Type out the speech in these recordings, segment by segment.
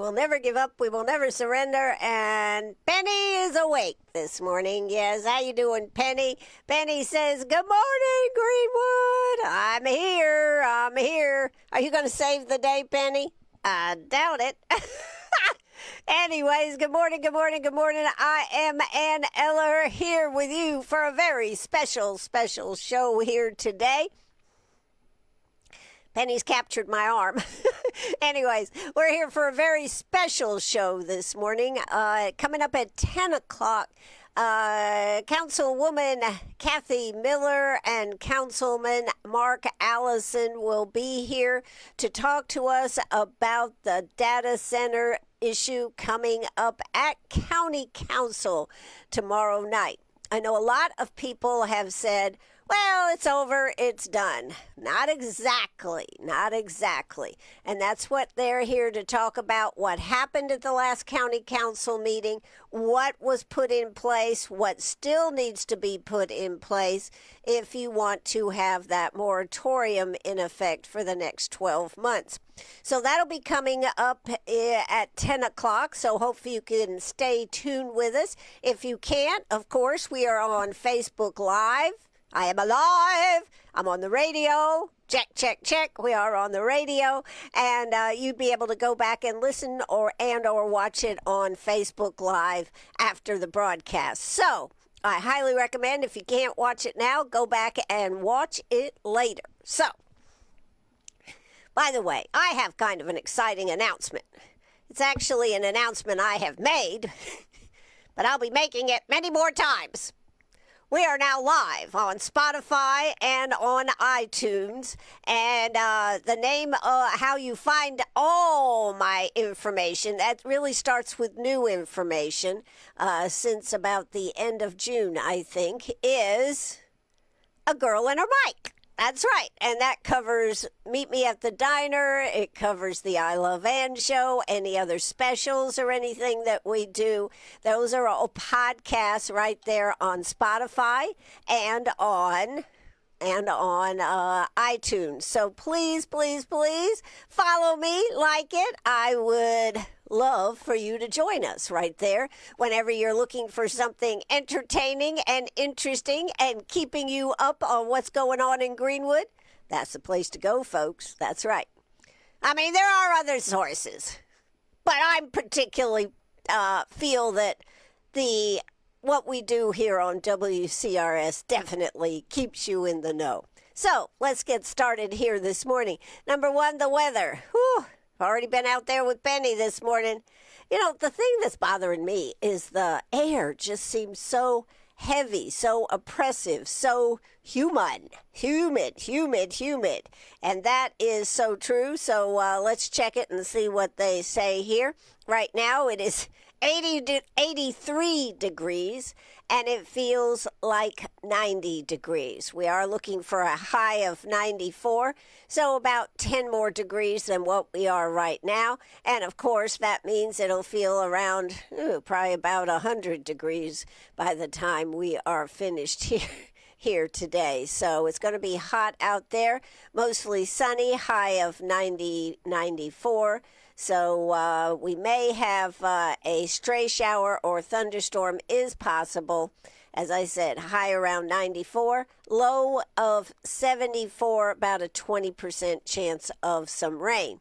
will never give up. We will never surrender. And Penny is awake this morning. Yes, how you doing, Penny? Penny says, good morning, Greenwood. I'm here. I'm here. Are you going to save the day, Penny? I doubt it. Anyways, good morning, good morning, good morning. I am Ann Eller here with you for a very special show here today. Penny's captured my arm. Anyways, we're here for a very special show this morning. Coming up at 10 o'clock, Councilwoman Kathy Miller and Councilman Mark Allison will be here to talk to us about the data center issue coming up at County Council tomorrow night. I know a lot of people have said, well, it's over, it's done. Not exactly. And that's what they're here to talk about, what happened at the last county council meeting, what was put in place, what still needs to be put in place if you want to have that moratorium in effect for the next 12 months. So that'll be coming up at 10 o'clock, so hopefully you can stay tuned with us. If you can't, of course, we are on Facebook Live. I am alive. I'm on the radio. Check. We are on the radio. And you'd be able to go back and listen or watch it on Facebook Live after the broadcast. So I highly recommend, if you can't watch it now, go back and watch it later. So, by the way, I have kind of an exciting announcement. It's actually an announcement I have made, but I'll be making it many more times. We are now live on Spotify and on iTunes, and the name, how you find all my information, that really starts with new information since about the end of June, I think, is A Girl and Her Mic. That's right, and that covers Meet Me at the Diner, it covers the I Love Ann show, any other specials or anything that we do. Those are all podcasts right there on Spotify and on iTunes. So please follow me, like it. I would love for you to join us right there whenever you're looking for something entertaining and interesting and keeping you up on what's going on in Greenwood. That's the place to go, folks. That's right. I mean, there are other sources, but I'm particularly feel that what we do here on WCRS definitely keeps you in the know. So let's get started here this morning. Number one, the weather. Whew. Already been out there with Penny this morning. You know, the thing that's bothering me is the air just seems so heavy, so oppressive, so humid. And that is so true. So let's check it and see what they say here. Right now it is 83 degrees, and it feels like 90 degrees. We are looking for a high of 94, so about 10 more degrees than what we are right now. And, of course, that means it'll feel around probably about 100 degrees by the time we are finished here today. So it's going to be hot out there, mostly sunny, high of 94. So we may have a stray shower or thunderstorm is possible. As I said, high around 94, low of 74, about a 20% chance of some rain.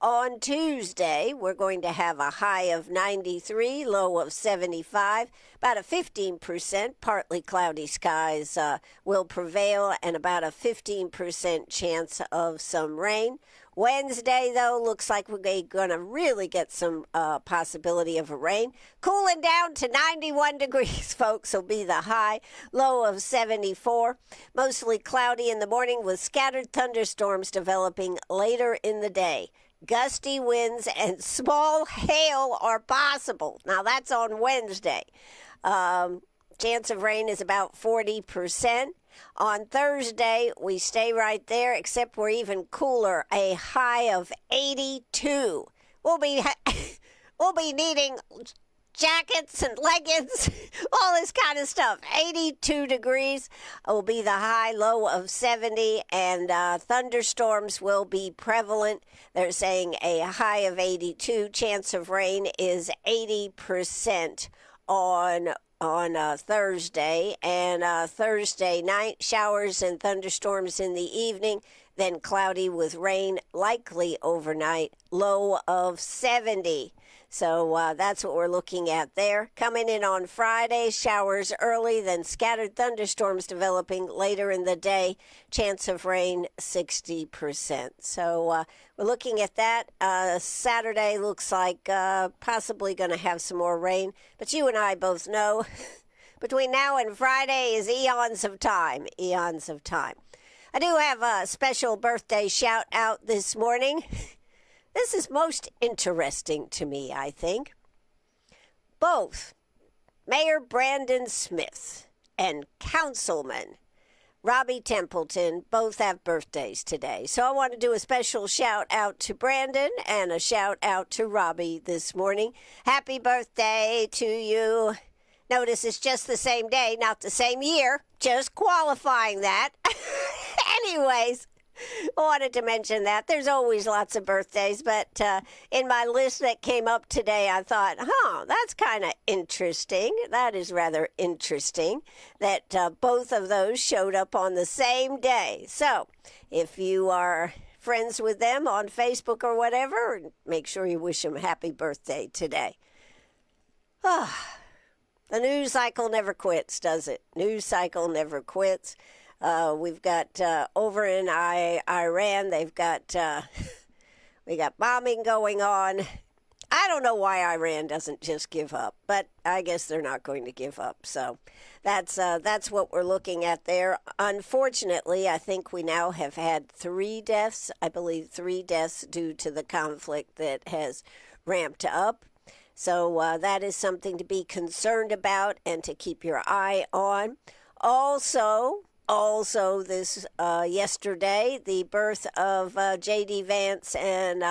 On Tuesday, we're going to have a high of 93, low of 75, about a 15%, partly cloudy skies will prevail, and about a 15% chance of some rain. Wednesday, though, looks like we're going to really get some possibility of a rain. Cooling down to 91 degrees, folks, will be the high. Low of 74. Mostly cloudy in the morning with scattered thunderstorms developing later in the day. Gusty winds and small hail are possible. Now, that's on Wednesday. Chance of rain is about 40%. On Thursday, we stay right there, except we're even cooler, a high of 82. We'll be needing jackets and leggings, all this kind of stuff. 82 degrees will be the high, low of 70, and thunderstorms will be prevalent. They're saying a high of 82. Chance of rain is 80% on Thursday, and Thursday night, showers and thunderstorms in the evening, then cloudy with rain likely overnight, low of 70. So that's what we're looking at there. Coming in on Friday, showers early, then scattered thunderstorms developing later in the day. Chance of rain, 60%. So we're looking at that. Saturday looks like possibly going to have some more rain. But you and I both know between now and Friday is eons of time. Eons of time. I do have a special birthday shout out this morning. This is most interesting to me, I think. Both Mayor Brandon Smith and Councilman Robbie Templeton both have birthdays today. So I want to do a special shout out to Brandon and a shout out to Robbie this morning. Happy birthday to you. Notice it's just the same day, not the same year. Just qualifying that. Anyways, I wanted to mention that. There's always lots of birthdays, but in my list that came up today, I thought, that's kind of interesting. That is rather interesting that both of those showed up on the same day. So if you are friends with them on Facebook or whatever, make sure you wish them happy birthday today. The news cycle never quits, does it? News cycle never quits. We've got over in Iran, we got bombing going on. I don't know why Iran doesn't just give up, but I guess they're not going to give up. So that's what we're looking at there. Unfortunately, I think we now have had 3 deaths. I believe 3 deaths due to the conflict that has ramped up. So that is something to be concerned about and to keep your eye on. Also, this yesterday, the birth of J.D. Vance and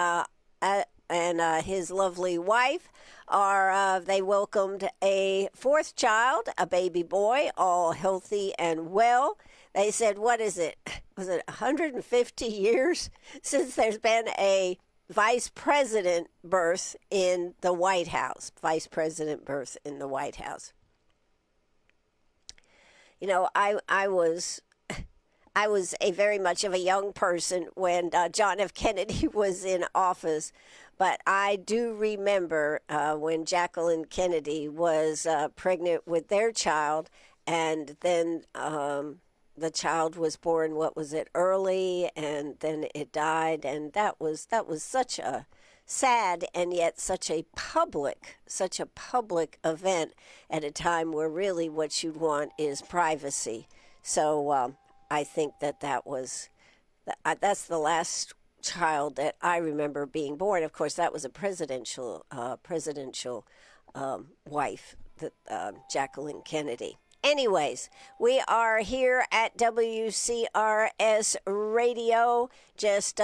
his lovely wife they welcomed a 4th child, a baby boy, all healthy and well. They said, what is it? Was it 150 years since there's been a vice president birth in the White House? Vice president birth in the White House. You know, I was a very much of a young person when John F. Kennedy was in office, but I do remember when Jacqueline Kennedy was pregnant with their child, and then the child was born, early, and then it died, and that was such a sad and yet such a public event at a time where really what you'd want is privacy. So I think that's the last child that I remember being born. Of course, that was a presidential wife, Jacqueline Kennedy. Anyways, we are here at WCRS Radio, just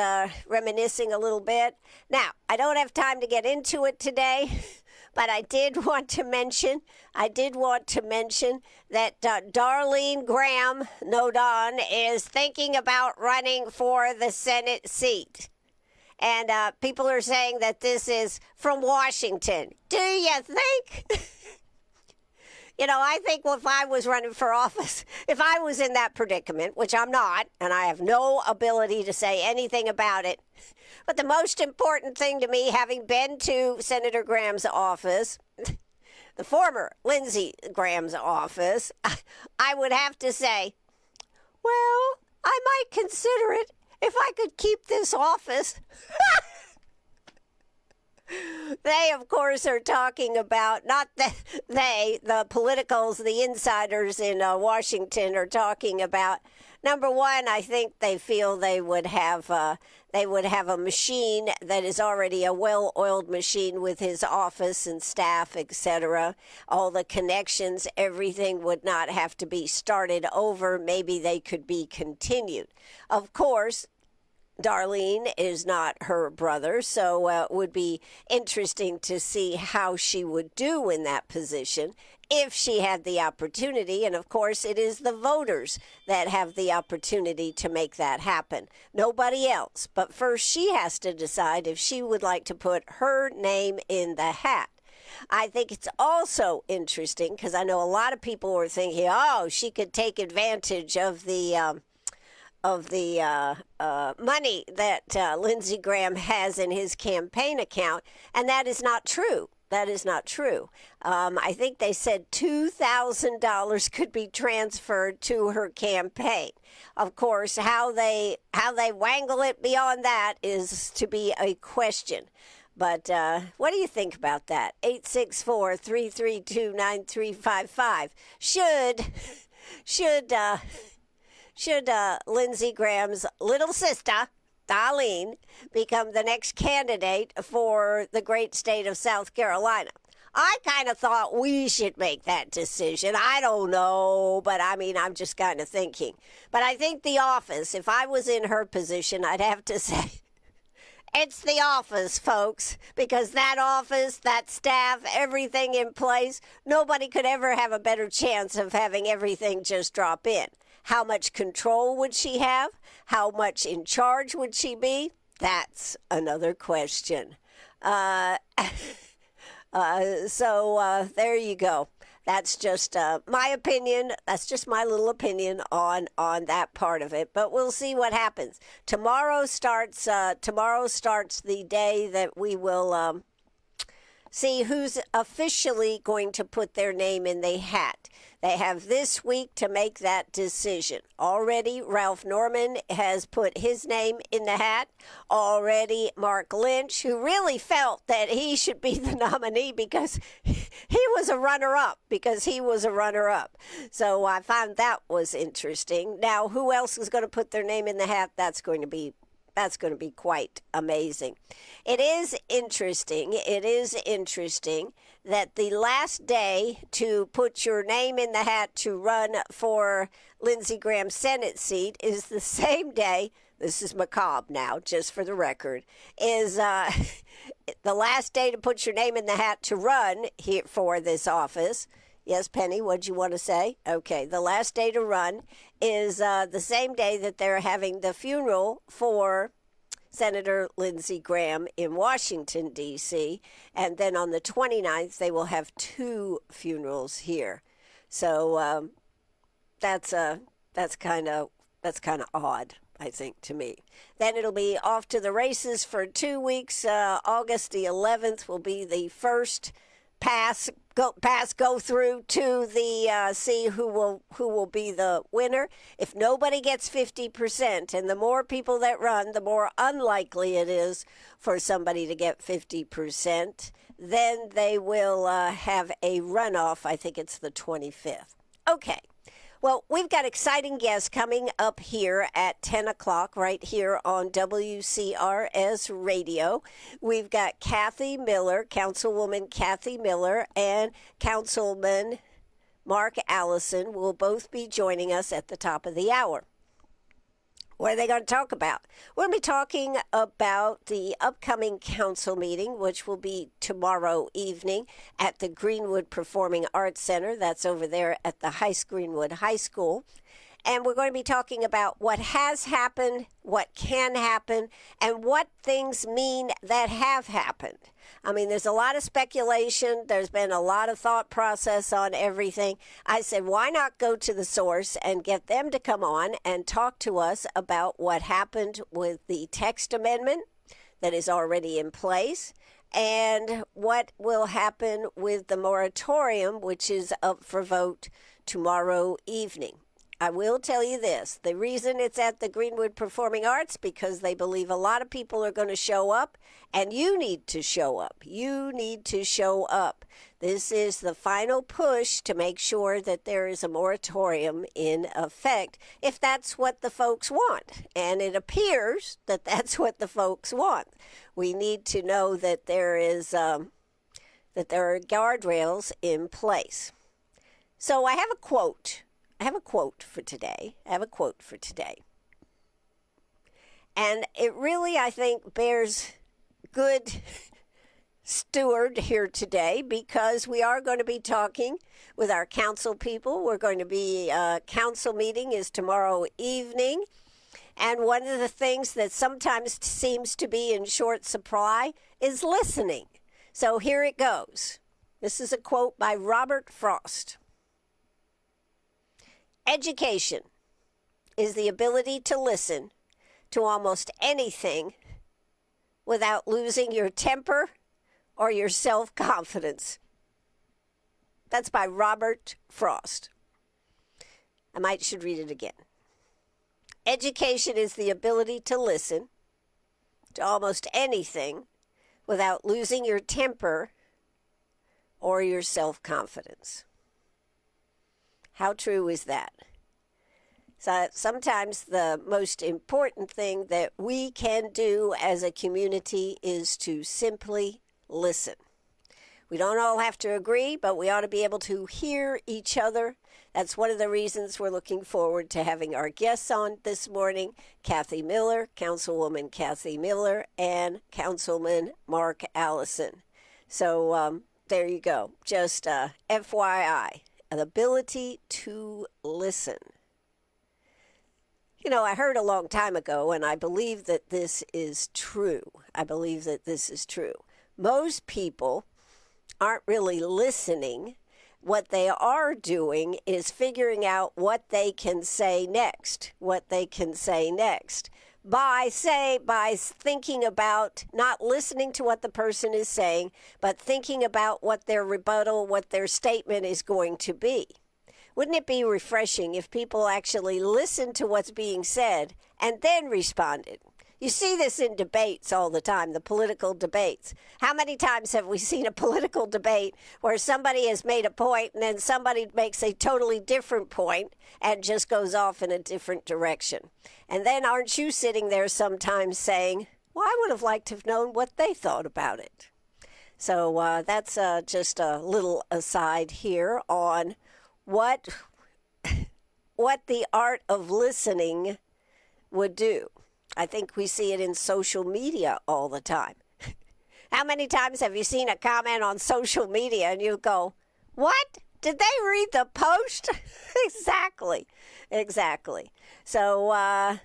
reminiscing a little bit. Now, I don't have time to get into it today, but I did want to mention that Darlene Graham, Nodon, is thinking about running for the Senate seat. And people are saying that this is from Washington. Do you think? You know, I think if I was running for office, if I was in that predicament, which I'm not, and I have no ability to say anything about it, but the most important thing to me, having been to Senator Graham's office, the former Lindsey Graham's office, I would have to say, well, I might consider it if I could keep this office. They, of course, are talking about, the politicals, the insiders in Washington are talking about, number one, I think they feel they would have a machine that is already a well-oiled machine with his office and staff, etc. All the connections, everything would not have to be started over. Maybe they could be continued. Of course, Darlene is not her brother, so it would be interesting to see how she would do in that position if she had the opportunity. And of course, it is the voters that have the opportunity to make that happen. Nobody else. But first, she has to decide if she would like to put her name in the hat. I think it's also interesting because I know a lot of people were thinking, oh, she could take advantage of the money that Lindsey Graham has in his campaign account, and that is not true. That is not true. I think they said $2,000 could be transferred to her campaign. Of course, how they wangle it beyond that is to be a question. But what do you think about that? 864-332-9355. Should Lindsey Graham's little sister, Darlene, become the next candidate for the great state of South Carolina? I kind of thought we should make that decision. I don't know, but I mean, I'm just kind of thinking. But I think the office, if I was in her position, I'd have to say, it's the office, folks, because that office, that staff, everything in place, nobody could ever have a better chance of having everything just drop in. How much control would she have? How much in charge would she be? That's another question. So there you go. That's just my opinion. That's just my little opinion on that part of it. But we'll see what happens. Tomorrow starts the day that we will see who's officially going to put their name in the hat. They have this week to make that decision. Already, Ralph Norman has put his name in the hat. Already, Mark Lynch, who really felt that he should be the nominee because he was a runner-up. So I found that was interesting. Now, who else is going to put their name in the hat? That's going to be quite amazing. It is interesting that the last day to put your name in the hat to run for Lindsey Graham's Senate seat is the same day, this is macabre now, just for the record, is the last day to put your name in the hat to run here for this office. Yes, Penny, what'd you want to say? Okay, the last day to run is the same day that they're having the funeral for Senator Lindsey Graham in Washington, D.C., and then on the 29th, they will have 2 funerals here. So that's kind of odd, I think, to me. Then it'll be off to the races for 2 weeks. August the 11th will be the first go through to the see who will be the winner. If nobody gets 50%, and the more people that run, the more unlikely it is for somebody to get 50%, then they will have a runoff. I think it's the 25th. Okay. Well, we've got exciting guests coming up here at 10 o'clock right here on WCRS Radio. We've got Kathy Miller, Councilwoman Kathy Miller, and Councilman Mark Allison will both be joining us at the top of the hour. What are they going to talk about? We'll be talking about the upcoming council meeting, which will be tomorrow evening at the Greenwood Performing Arts Center. That's over there at the Greenwood High School. And we're going to be talking about what has happened, what can happen, and what things mean that have happened. I mean, there's a lot of speculation. There's been a lot of thought process on everything. I said, why not go to the source and get them to come on and talk to us about what happened with the text amendment that is already in place and what will happen with the moratorium, which is up for vote tomorrow evening. I will tell you this, the reason it's at the Greenwood Performing Arts, because they believe a lot of people are going to show up, and you need to show up. You need to show up. This is the final push to make sure that there is a moratorium in effect, if that's what the folks want. And it appears that that's what the folks want. We need to know that there are guardrails in place. So I have a quote for today. And it really, I think, bears good steward here today, because we are going to be talking with our council people. We're going to be, council meeting is tomorrow evening. And one of the things that sometimes seems to be in short supply is listening. So here it goes. This is a quote by Robert Frost. Education is the ability to listen to almost anything without losing your temper or your self-confidence. That's by Robert Frost. I should read it again. Education is the ability to listen to almost anything without losing your temper or your self-confidence. How true is that? So sometimes the most important thing that we can do as a community is to simply listen. We don't all have to agree, but we ought to be able to hear each other. That's one of the reasons we're looking forward to having our guests on this morning, Kathy Miller, Councilwoman Kathy Miller, and Councilman Mark Allison. So there you go. Just FYI, an ability to listen. You know, I heard a long time ago, and I believe that this is true. Most people aren't really listening. What they are doing is figuring out what they can say next. By thinking about not listening to what the person is saying, but thinking about what their rebuttal, what their statement is going to be. Wouldn't it be refreshing if people actually listened to what's being said and then responded? You see this in debates all the time, the political debates. How many times have we seen a political debate where somebody has made a point and then somebody makes a totally different point and just goes off in a different direction? And then aren't you sitting there sometimes saying, well, I would have liked to have known what they thought about it. So that's just a little aside here on what the art of listening would do. I think we see it in social media all the time. How many times have you seen a comment on social media and you go, what? Did they read the post? Exactly. So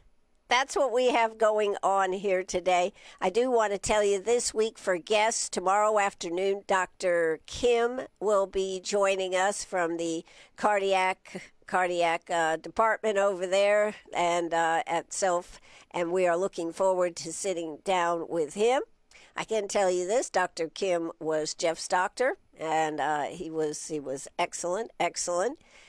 that's what we have going on here today. I do want to tell you this week for guests, tomorrow afternoon, Dr. Kim will be joining us from the cardiac department over there and at Self, and we are looking forward to sitting down with him. I can tell you this, Dr. Kim was Jeff's doctor, and he was excellent.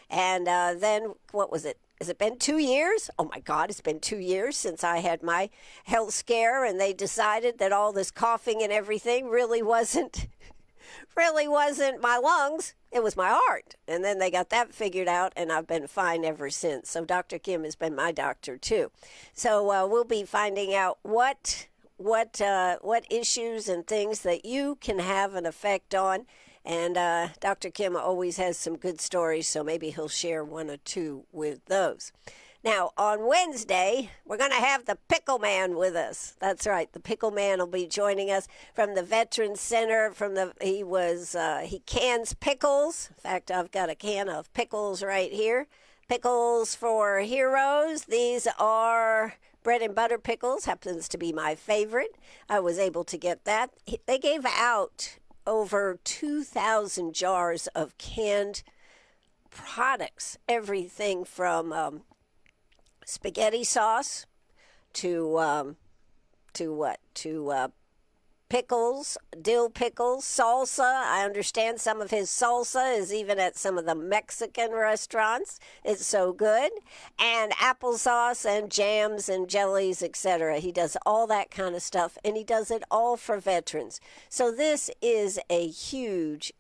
And then, what was it? Has it been 2 years? Oh my God, it's been 2 years since I had my health scare, and they decided that all this coughing and everything really wasn't my lungs. It was my heart. And then they got that figured out, and I've been fine ever since. So Dr. Kim has been my doctor too. So we'll be finding out what issues and things that you can have an effect on. And Dr. Kim always has some good stories, so maybe he'll share one or two with those. Now, on Wednesday, we're going to have the Pickle Man with us. That's right. The Pickle Man will be joining us from the Veterans Center. He cans pickles. In fact, I've got a can of pickles right here. Pickles for Heroes. These are bread and butter pickles. Happens to be my favorite. I was able to get that. They gave out over 2,000 jars of canned products. Everything from spaghetti sauce to pickles, dill pickles, salsa. I understand some of his salsa is even at some of the Mexican restaurants. It's so good. And applesauce and jams and jellies, etc. He does all that kind of stuff, and he does it all for veterans. So this is a huge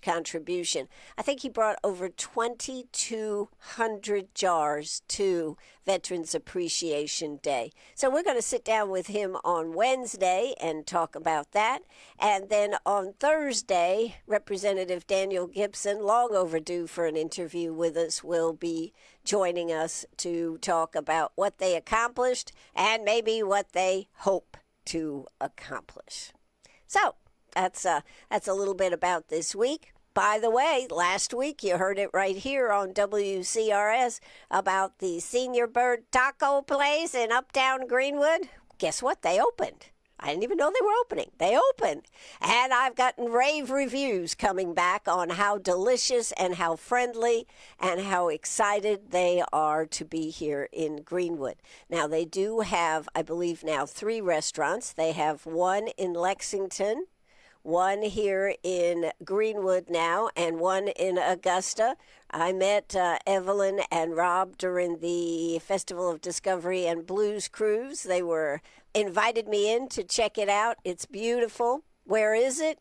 contribution. I think he brought over 2,200 jars to Veterans Appreciation Day. So we're going to sit down with him on Wednesday and talk about that. And then on Thursday, Representative Daniel Gibson, long overdue for an interview with us, will be joining us to talk about what they accomplished and maybe what they hope to accomplish. So that's a little bit about this week. By the way, last week you heard it right here on WCRS about the Senior Bird Taco place in Uptown Greenwood. Guess what? They opened. I didn't even know they were opening. They opened. And I've gotten rave reviews coming back on how delicious and how friendly and how excited they are to be here in Greenwood. Now, they do have, I believe now, 3 restaurants. They have one in Lexington, one here in Greenwood now, and one in Augusta. I met Evelyn and Rob during the Festival of Discovery and Blues Cruise. They invited me in to check it out. It's beautiful. Where is it?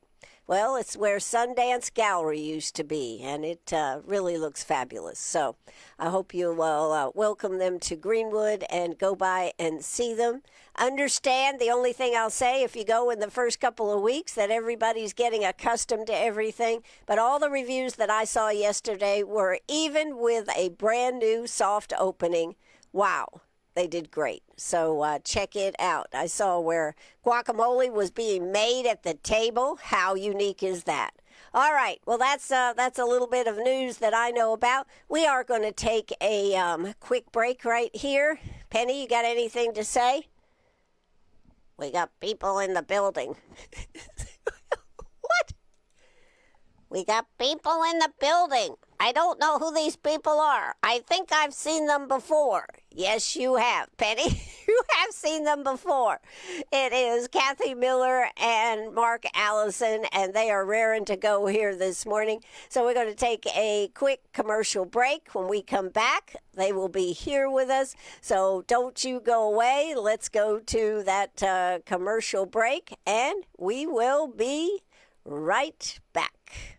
Well, it's where Sundance Gallery used to be, and it really looks fabulous. So I hope you will welcome them to Greenwood and go by and see them. Understand, the only thing I'll say, if you go in the first couple of weeks, that everybody's getting accustomed to everything. But all the reviews that I saw yesterday were, even with a brand new soft opening, wow. They did great. So check it out. I saw where guacamole was being made at the table. How unique is that? All right. Well, that's a little bit of news that I know about. We are going to take a quick break right here. Penny, you got anything to say? We got people in the building. What? We got people in the building. I don't know who these people are. I think I've seen them before. Yes, you have, Penny. You have seen them before. It is Kathy Miller and Mark Allison, and they are raring to go here this morning. So we're going to take a quick commercial break. When we come back, they will be here with us. So don't you go away. Let's go to that commercial break, and we will be right back.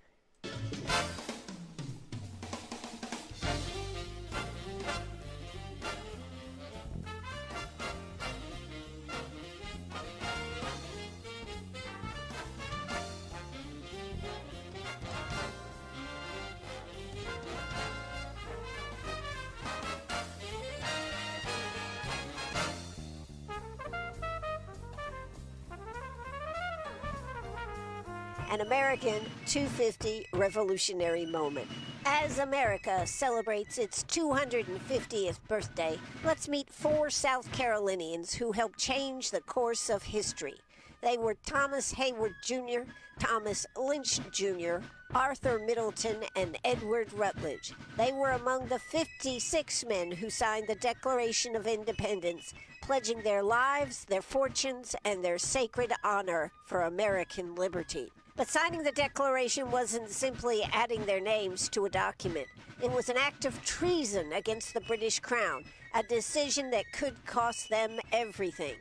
An American 250 revolutionary moment. As America celebrates its 250th birthday, let's meet 4 South Carolinians who helped change the course of history. They were Thomas Heyward Jr., Thomas Lynch Jr., Arthur Middleton, and Edward Rutledge. They were among the 56 men who signed the Declaration of Independence, pledging their lives, their fortunes, and their sacred honor for American liberty. But signing the Declaration wasn't simply adding their names to a document. It was an act of treason against the British Crown, a decision that could cost them everything.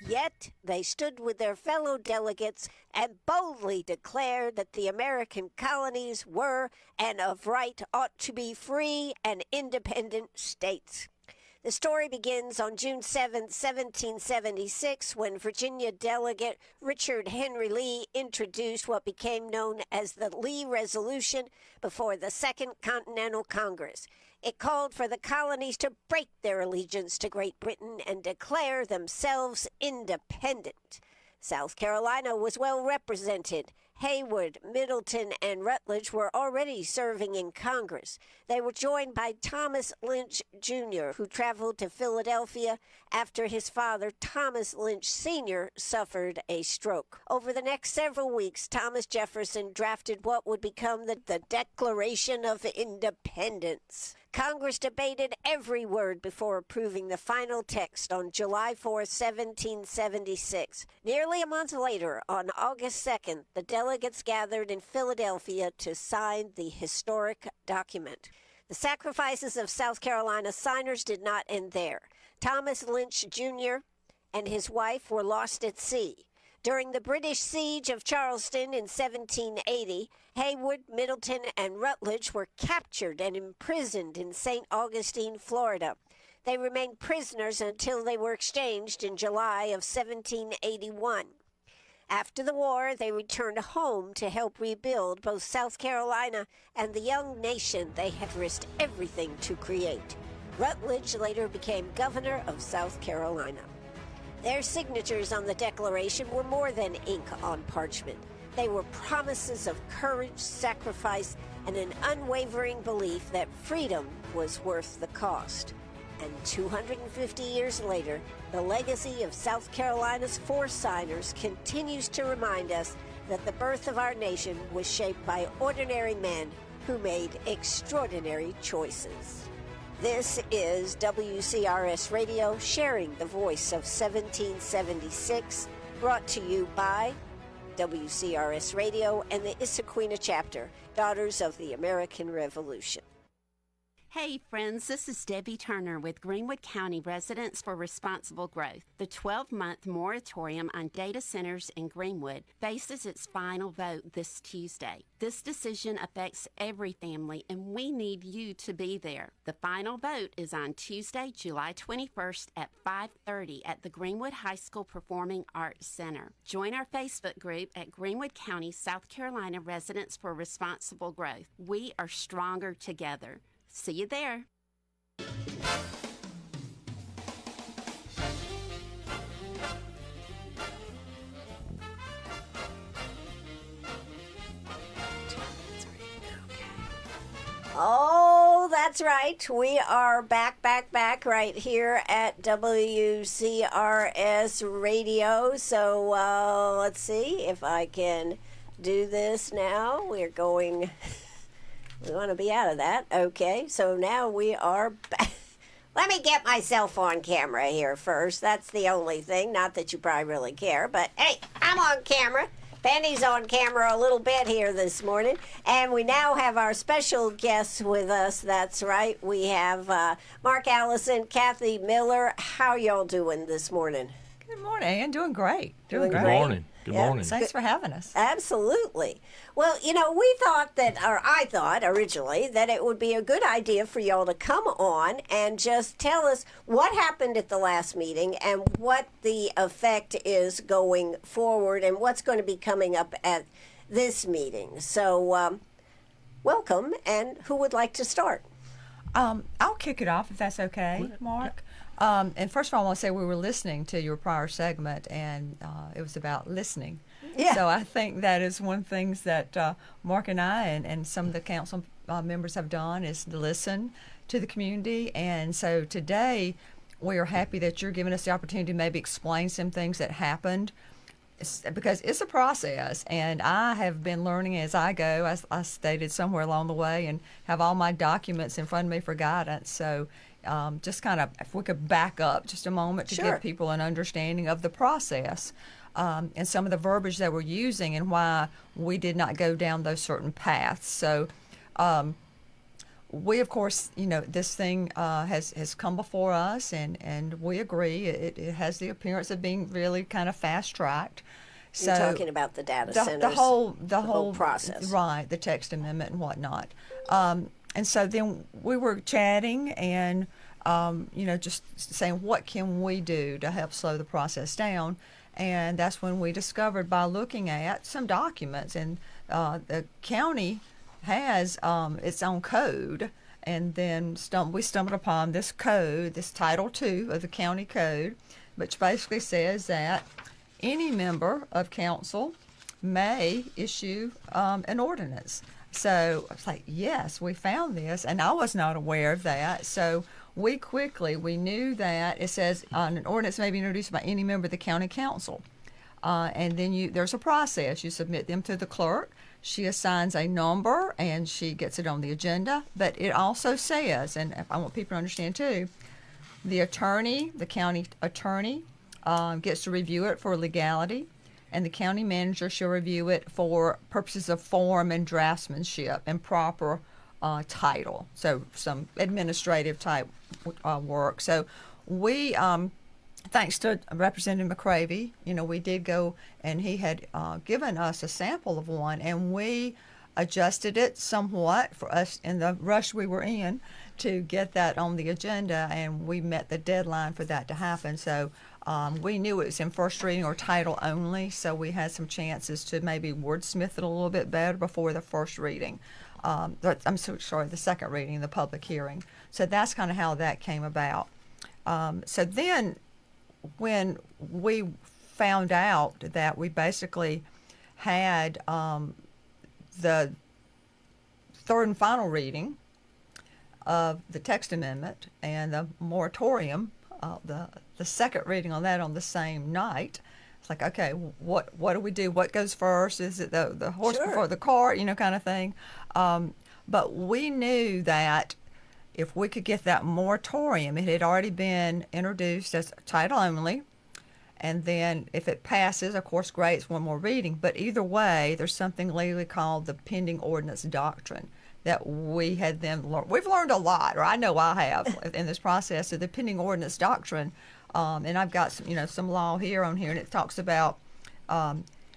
Yet, they stood with their fellow delegates and boldly declared that the American colonies were, and of right ought to be, free and independent states. The story begins on June 7, 1776, when Virginia delegate Richard Henry Lee introduced what became known as the Lee Resolution before the Second Continental Congress. It called for the colonies to break their allegiance to Great Britain and declare themselves independent. South Carolina was well represented. Heyward, Middleton, and Rutledge were already serving in Congress. They were joined by Thomas Lynch Jr., who traveled to Philadelphia after his father, Thomas Lynch Sr., suffered a stroke. Over the next several weeks, Thomas Jefferson drafted what would become the Declaration of Independence. Congress debated every word before approving the final text on July 4, 1776. Nearly a month later, on August 2nd, the delegates gathered in Philadelphia to sign the historic document. The sacrifices of South Carolina signers did not end there. Thomas Lynch Jr. and his wife were lost at sea. During the British siege of Charleston in 1780, Heyward, Middleton, and Rutledge were captured and imprisoned in St. Augustine, Florida. They remained prisoners until they were exchanged in July of 1781. After the war, they returned home to help rebuild both South Carolina and the young nation they had risked everything to create. Rutledge later became governor of South Carolina. Their signatures on the Declaration were more than ink on parchment. They were promises of courage, sacrifice, and an unwavering belief that freedom was worth the cost. And 250 years later, the legacy of South Carolina's four signers continues to remind us that the birth of our nation was shaped by ordinary men who made extraordinary choices. This is WCRS Radio, sharing the voice of 1776, brought to you by WCRS Radio and the Issaquena Chapter, Daughters of the American Revolution. Hey friends, this is Debbie Turner with Greenwood County Residents for Responsible Growth. The 12-month moratorium on data centers in Greenwood faces its final vote this Tuesday. This decision affects every family, and we need you to be there. The final vote is on Tuesday, July 21st at 5:30 at the Greenwood High School Performing Arts Center. Join our Facebook group at Greenwood County, South Carolina Residents for Responsible Growth. We are stronger together. See you there. Oh, that's right. We are back right here at WCRS Radio. So let's see if I can do this now. We want to be out of that. Okay, so now we are back. Let me get myself on camera here first. That's the only thing. Not that you probably really care, but hey, I'm on camera. Penny's on camera a little bit here this morning. And we now have our special guests with us. That's right. We have Mark Allison, Kathy Miller. How y'all doing this morning? Good morning, Ann. Doing great. Doing Good great. morning. Good morning. Thanks for having us. Absolutely. Well, we thought I thought originally that it would be a good idea for y'all to come on and just tell us what happened at the last meeting and what the effect is going forward and what's going to be coming up at this meeting. So, welcome, and who would like to start? I'll kick it off if that's okay, Mark. And first of all, I want to say we were listening to your prior segment, and it was about listening. Yeah. So I think that is one of the things that Mark and I and some of the council members have done is to listen to the community. And so today we are happy that you're giving us the opportunity to maybe explain some things that happened, because it's a process, and I have been learning as I go, as I stated somewhere along the way, and have all my documents in front of me for guidance. So just kind of, if we could back up just a moment to Sure. give people an understanding of the process and some of the verbiage that we're using and why we did not go down those certain paths. So we, of course, this thing has come before us, and we agree it has the appearance of being really kind of fast-tracked. You're talking about the data centers, the whole process. Right, the text amendment and whatnot. And so then we were chatting and, just saying, what can we do to help slow the process down? And that's when we discovered, by looking at some documents, and the county has its own code, and then we stumbled upon this code, this Title II of the county code, which basically says that any member of council may issue an ordinance. So I was like, yes, we found this, and I was not aware of that. So we knew that it says an ordinance may be introduced by any member of the county council. And then there's a process. You submit them to the clerk. She assigns a number, and she gets it on the agenda. But it also says, and I want people to understand too, the county attorney, gets to review it for legality, and the county manager shall review it for purposes of form and draftsmanship and proper title. So some administrative type work. So we, thanks to Representative McCravey, we did go, and he had given us a sample of one, and we adjusted it somewhat for us in the rush we were in to get that on the agenda, and we met the deadline for that to happen. So we knew it was in first reading or title only, so we had some chances to maybe wordsmith it a little bit better before the first reading. I'm so sorry, the second reading, the public hearing. So that's kind of how that came about. So then when we found out that we basically had the third and final reading of the text amendment and the moratorium, the second reading on that on the same night, it's like, okay, what do we do? What goes first? Is it the horse Sure. before the cart, kind of thing? But we knew that if we could get that moratorium, it had already been introduced as title only. And then if it passes, of course, great, it's one more reading. But either way, there's something legally called the pending ordinance doctrine that we had then learned. We've learned a lot, or I know I have, in this process of the pending ordinance doctrine. And I've got some law here on here, and it talks about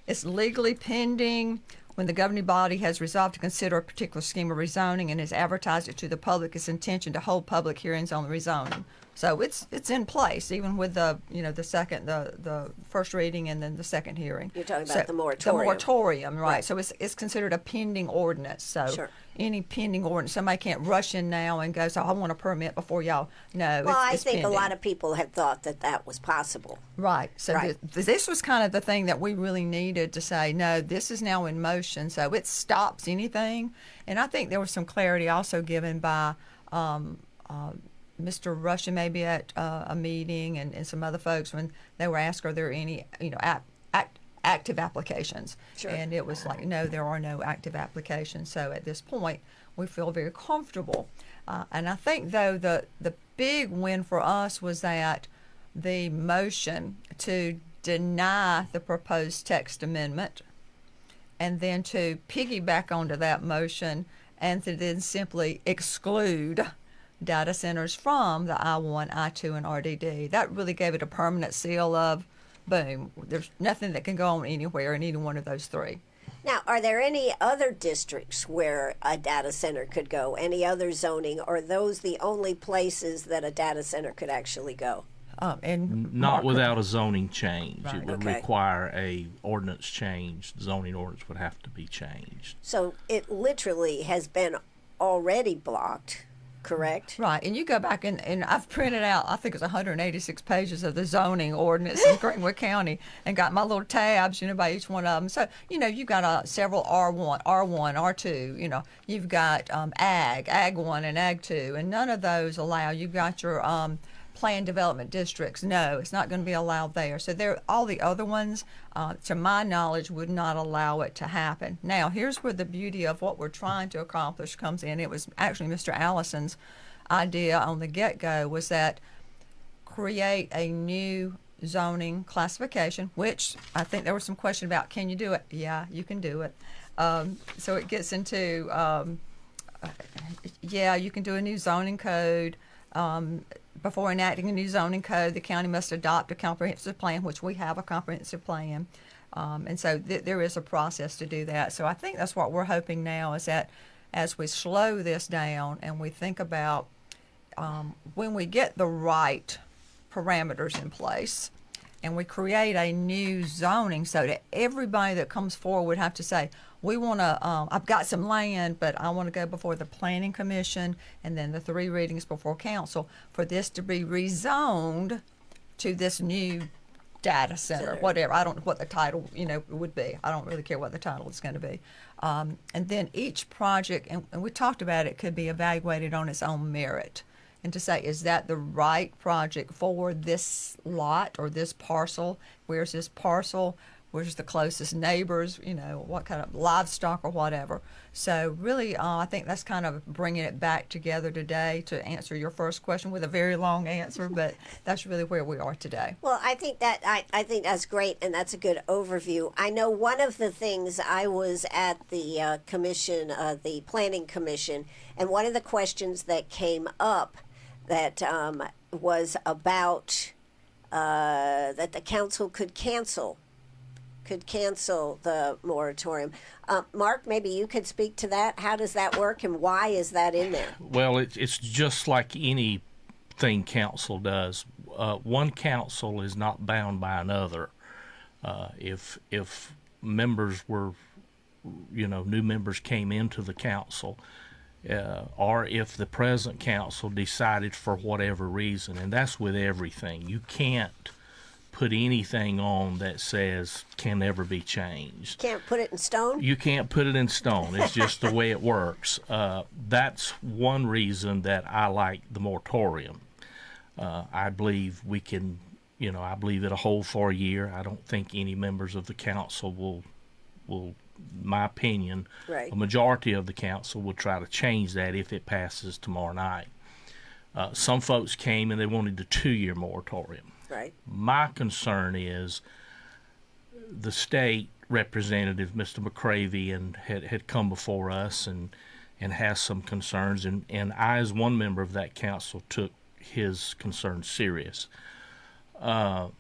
it's legally pending when the governing body has resolved to consider a particular scheme of rezoning and has advertised it to the public its intention to hold public hearings on the rezoning. So it's in place, even with the the first reading and then the second hearing. You're talking about So, the moratorium. The moratorium, right. Right. So it's considered a pending ordinance. So Sure. any pending ordinance, somebody can't rush in now and go, so I want a permit before y'all. No, Well, I it's think pending. a lot of people had thought that was possible. Right. So Right. this was kind of the thing that we really needed to say, no, this is now in motion, so it stops anything. And I think there was some clarity also given by Mr. Russian maybe at a meeting and some other folks when they were asked, are there any, active applications? Sure. And it was like, no, there are no active applications. So at this point, we feel very comfortable. And I think, though, the big win for us was that the motion to deny the proposed text amendment and then to piggyback onto that motion and to then simply exclude data centers from the I-1, I-2, and RDD. That really gave it a permanent seal of, boom, there's nothing that can go on anywhere in either one of those three. Now, are there any other districts where a data center could go? Any other zoning? Or are those the only places that a data center could actually go? And Not Mark- without a zoning change. Right. It would Okay. require a ordinance change. The zoning ordinance would have to be changed. So it literally has been already blocked, correct? Right, and you go back and I've printed out, I think it's 186 pages of the zoning ordinance in Greenwood County and got my little tabs, by each one of them. So, you've got several R1, R2, you've got Ag 1 and Ag 2, and none of those allow, you've got your planned development districts. No, it's not going to be allowed there. So all the other ones, to my knowledge, would not allow it to happen. Now, here's where the beauty of what we're trying to accomplish comes in. It was actually Mr. Allison's idea on the get-go, was that create a new zoning classification, which I think there was some question about, can you do it? Yeah, you can do it. So it gets into, you can do a new zoning code. Before enacting a new zoning code, the county must adopt a comprehensive plan, which we have a comprehensive plan. And so there is a process to do that. So I think that's what we're hoping now, is that as we slow this down and we think about when we get the right parameters in place and we create a new zoning, so that everybody that comes forward would have to say, we want to, I've got some land, but I want to go before the Planning Commission and then the 3 readings before council for this to be rezoned to this new data center, whatever. I don't know what the title, would be. I don't really care what the title is going to be. And then each project, and we talked about it, could be evaluated on its own merit. And to say, is that the right project for this lot or this parcel? Where's this parcel? Where's the closest neighbors? What kind of livestock or whatever. So really, I think that's kind of bringing it back together today to answer your first question with a very long answer, but that's really where we are today. Well, I think that's great, and that's a good overview. I know one of the things, I was at the commission, the Planning Commission, and one of the questions that came up that was about that the council could cancel could cancel the moratorium. Mark, maybe you could speak to that. How does that work, and why is that in there? Well, it's just like anything council does. One council is not bound by another. If members were, new members came into the council, or if the present council decided for whatever reason, and that's with everything. You can't put anything on that says can never be changed. Can't put it in stone? You can't put it in stone. It's just the way it works. That's one reason that I like the moratorium. I believe we can, I believe it'll hold for a year. I don't think any members of the council will, my opinion, right. A majority of the council will try to change that if it passes tomorrow night. Some folks came and they wanted a 2-year moratorium. Right. My concern is the state representative, Mr. McCravey, and had come before us and has some concerns, and I, as one member of that council, took his concerns serious. But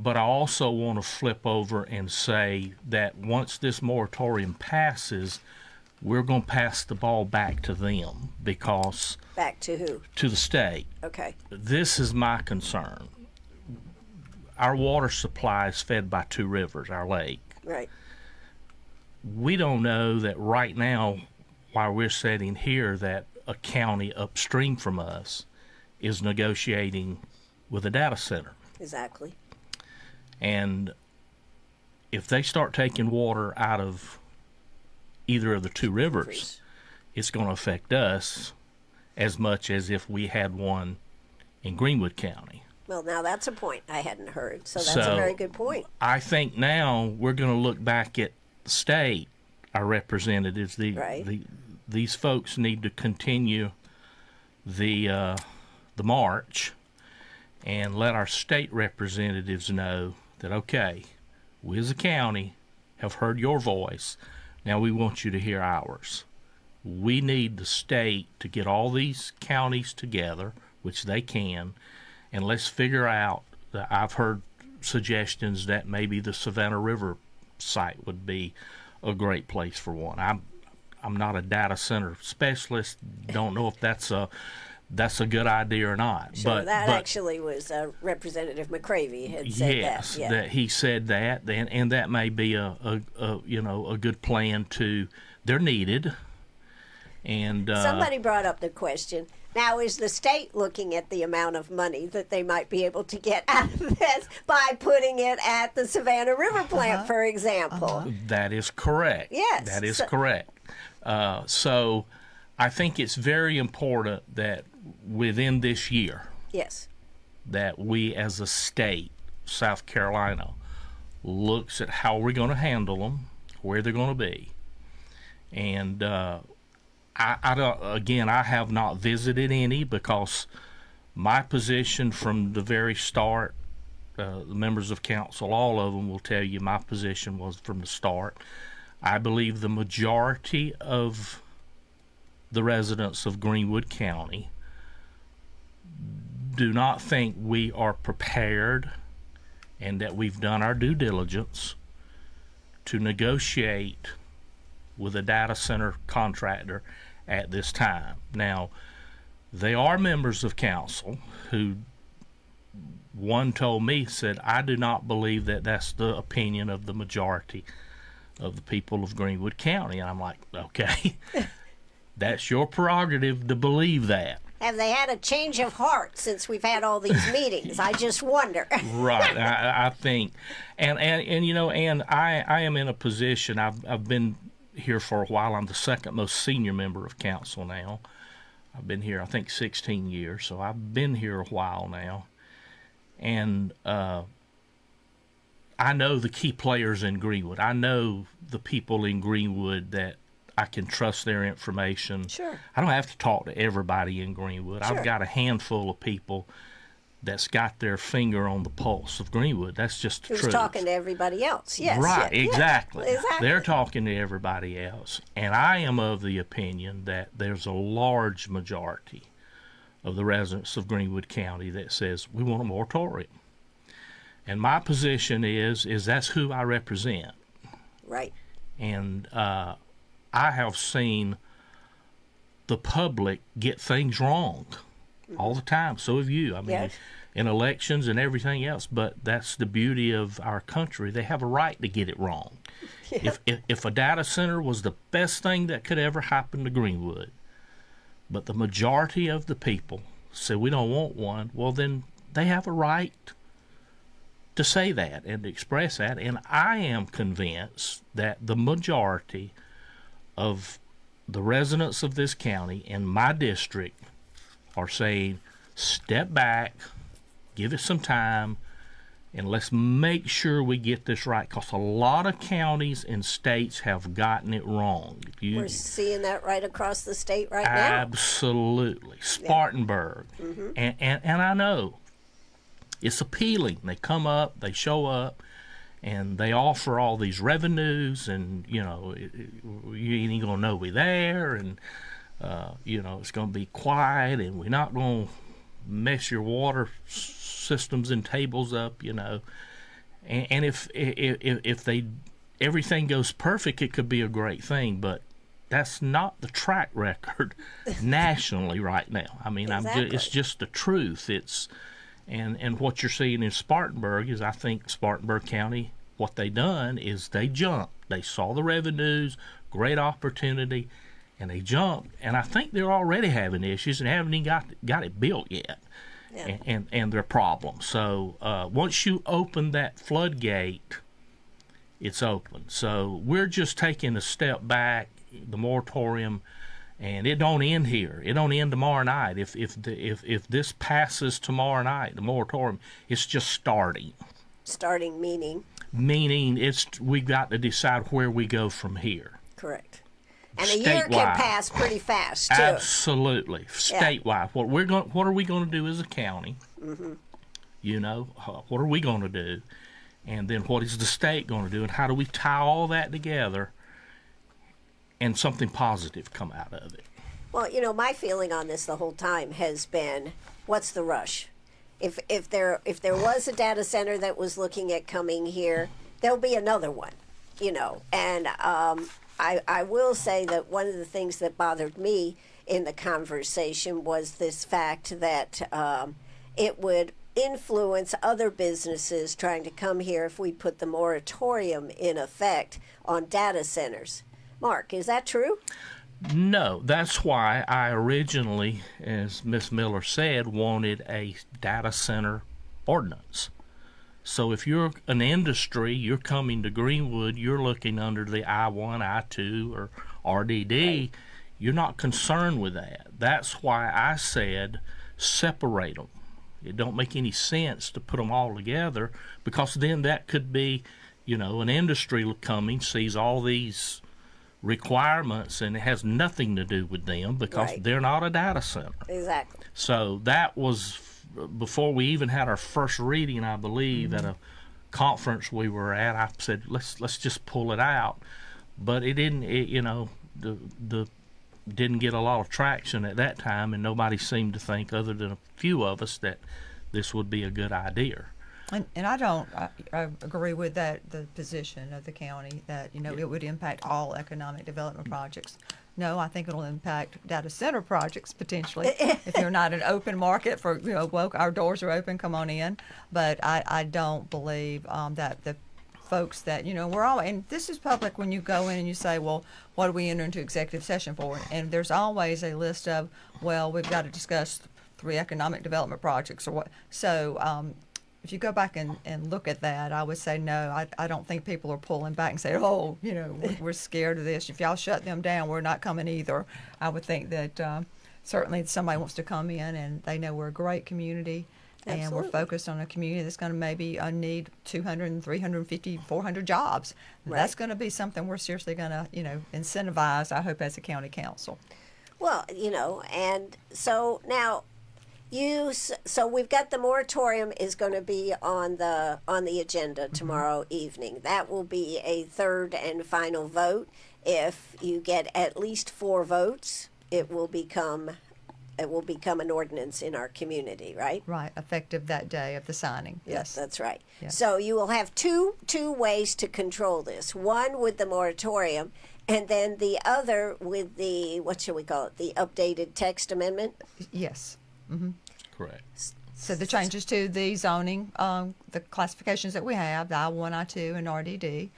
I also want to flip over and say that once this moratorium passes, we're going to pass the ball back to them because... Back to who? To the state. Okay. This is my concern. Our water supply is fed by 2 rivers, our lake. Right. We don't know that right now, while we're sitting here, that a county upstream from us is negotiating with a data center. Exactly. And if they start taking water out of either of the 2 rivers, it's going to affect us as much as if we had one in Greenwood County. Well, now that's a point I hadn't heard, so that's a very good point. I think now we're going to look back at the state, our representatives. These folks need to continue the march and let our state representatives know that, okay, we as a county have heard your voice. Now we want you to hear ours. We need the state to get all these counties together, which they can, and let's figure out that I've heard suggestions that maybe the Savannah River site would be a great place for one. I'm not a data center specialist. Don't know if that's a good idea or not. Sure, but actually was Representative McCravey had said yes, that. Yeah. that he said that, and that may be a good plan to. They're needed. And somebody brought up the question. Now, is the state looking at the amount of money that they might be able to get out of this by putting it at the Savannah River plant, for example? That is correct. Yes. That is correct. So I think it's very important that within this year, yes, that we as a state, South Carolina, looks at how we're going to handle them, where they're going to be. And I don't, again, I have not visited any because my position from the very start, the members of council, all of them will tell you my position was from the start. I believe the majority of the residents of Greenwood County do not think we are prepared and that we've done our due diligence to negotiate with a data center contractor at this time. Now, they are members of council who, one told me, said, I do not believe that that's the opinion of the majority of the people of Greenwood County. And I'm like, okay, that's your prerogative to believe that. Have they had a change of heart since we've had all these meetings? I just wonder. Right. I think, and I am in a position, I've been here for a while. I'm the second most senior member of council now. I've been here, I think, 16 years, so I've been here a while now. And I know the key players in Greenwood. I know the people in Greenwood that I can trust their information. Sure. I don't have to talk to everybody in Greenwood. Sure. I've got a handful of people that's got their finger on the pulse of Greenwood. That's just the truth. Who's talking to everybody else. Yes. Right, yes, exactly. Yes, exactly. They're talking to everybody else. And I am of the opinion that there's a large majority of the residents of Greenwood County that says we want a moratorium. And my position is that's who I represent. Right. And I have seen the public get things wrong all the time. So have you. I mean, Yes. in elections and everything else. But that's the beauty of our country. They have a right to get it wrong. Yeah. If a data center was the best thing that could ever happen to Greenwood, but the majority of the people say we don't want one, well, then they have a right to say that and to express that. And I am convinced that the majority of the residents of this county and my district are saying, step back, give it some time, and let's make sure we get this right, because a lot of counties and states have gotten it wrong. We're seeing that right across the state right now. Absolutely. Spartanburg. Mm-hmm. And I know it's appealing. They come up, they show up, and they offer all these revenues, and, you ain't going to know we're there, and, it's going to be quiet, and we're not going to mess your water systems and tables up, and if everything goes perfect, it could be a great thing, but that's not the track record nationally right now. I mean, Exactly. it's just the truth. And what you're seeing in Spartanburg is, I think Spartanburg County, what they done is they jumped. They saw the revenues, great opportunity, and they jumped. And I think they're already having issues and haven't even got it built yet. Yeah. And their problems. So once you open that floodgate, it's open. So we're just taking a step back, the moratorium, and it don't end here. It don't end tomorrow night. If this passes tomorrow night, the moratorium, it's just starting. Starting meaning? Meaning we've got to decide where we go from here. Correct. And a year can Statewide. pass pretty fast, too. Absolutely. Statewide. What are we going to do as a county? Mm-hmm. What are we going to do? And then what is the state going to do? And how do we tie all that together and something positive come out of it? Well, my feeling on this the whole time has been, what's the rush? If there was a data center that was looking at coming here, there'll be another one, and I will say that one of the things that bothered me in the conversation was this fact that it would influence other businesses trying to come here if we put the moratorium in effect on data centers. Mark, is that true? No, that's why I originally, as Ms. Miller said, wanted a data center ordinance. So if you're an industry, you're coming to Greenwood, you're looking under the I-1, I-2, or RDD, right. You're not concerned with that. That's why I said separate them. It don't make any sense to put them all together, because then that could be, an industry coming, sees all these requirements, and it has nothing to do with them because right. They're not a data center. Exactly. So that was before we even had our first reading, I believe, mm-hmm. at a conference we were at. I said, let's just pull it out, but it didn't. The didn't get a lot of traction at that time, and nobody seemed to think, other than a few of us, that this would be a good idea. And I agree with that, the position of the county that, it would impact all economic development projects. No, I think it'll impact data center projects potentially. If you're not an open market for, our doors are open, come on in. But I don't believe that the folks that, we're all, and this is public when you go in and you say, well, what do we enter into executive session for? And there's always a list of, well, we've got to discuss 3 economic development projects or what. So, if you go back and look at that, I would say no. I don't think people are pulling back and say, oh, we're scared of this. If y'all shut them down, we're not coming either. I would think that certainly somebody wants to come in and they know we're a great community. Absolutely. And we're focused on a community that's going to maybe need 200, 350, 400 jobs. Right. That's going to be something we're seriously going to, incentivize, I hope, as a county council. Well, and so now so we've got the moratorium is going to be on the agenda tomorrow mm-hmm. evening. That will be a third and final vote. If you get at least 4 votes, it will become it will become an ordinance in our community, right? Right, effective that day of the signing. Yes, that's right. Yes. So you will have two ways to control this. One with the moratorium, and then the other with the, what should we call it, the updated text amendment? Yes. Correct. So the changes to the zoning, the classifications that we have, the I-1, I-2, and RDD,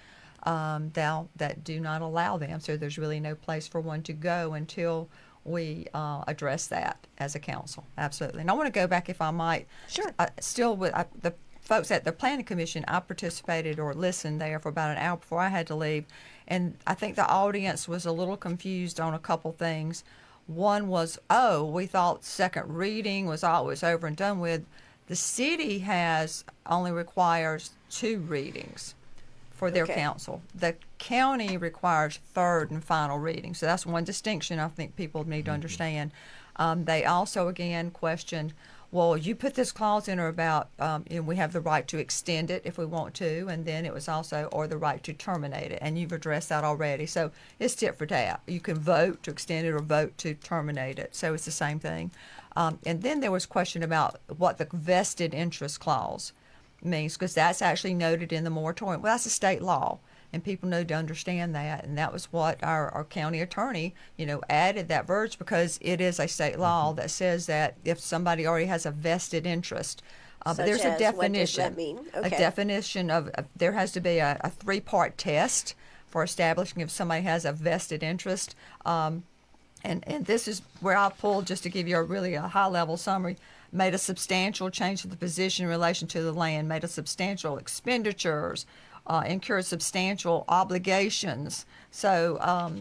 that do not allow them. So there's really no place for one to go until we address that as a council. Absolutely. And I want to go back, if I might. Sure. Still, with the folks at the Planning Commission, I participated or listened there for about an hour before I had to leave. And I think the audience was a little confused on a couple things. One was, we thought second reading was always over and done with. The city only requires 2 readings for their council. The county requires third and final reading. So that's one distinction I think people need to understand. They also, again, questioned, well, you put this clause in about, we have the right to extend it if we want to, and then it was also, or the right to terminate it, and you've addressed that already. So it's tit for tat. You can vote to extend it or vote to terminate it. So it's the same thing. And then there was question about what the vested interest clause means, because that's actually noted in the moratorium. Well, that's a state law, and people need to understand that. And that was what our county attorney, added that verge, because it is a state law that says that if somebody already has a vested interest, but there's a definition. What does that mean? Okay. A definition of there has to be a 3-part test for establishing if somebody has a vested interest. And this is where I pulled, just to give you a high-level summary, made a substantial change to the position in relation to the land, made a substantial expenditures, incurred substantial obligations. So,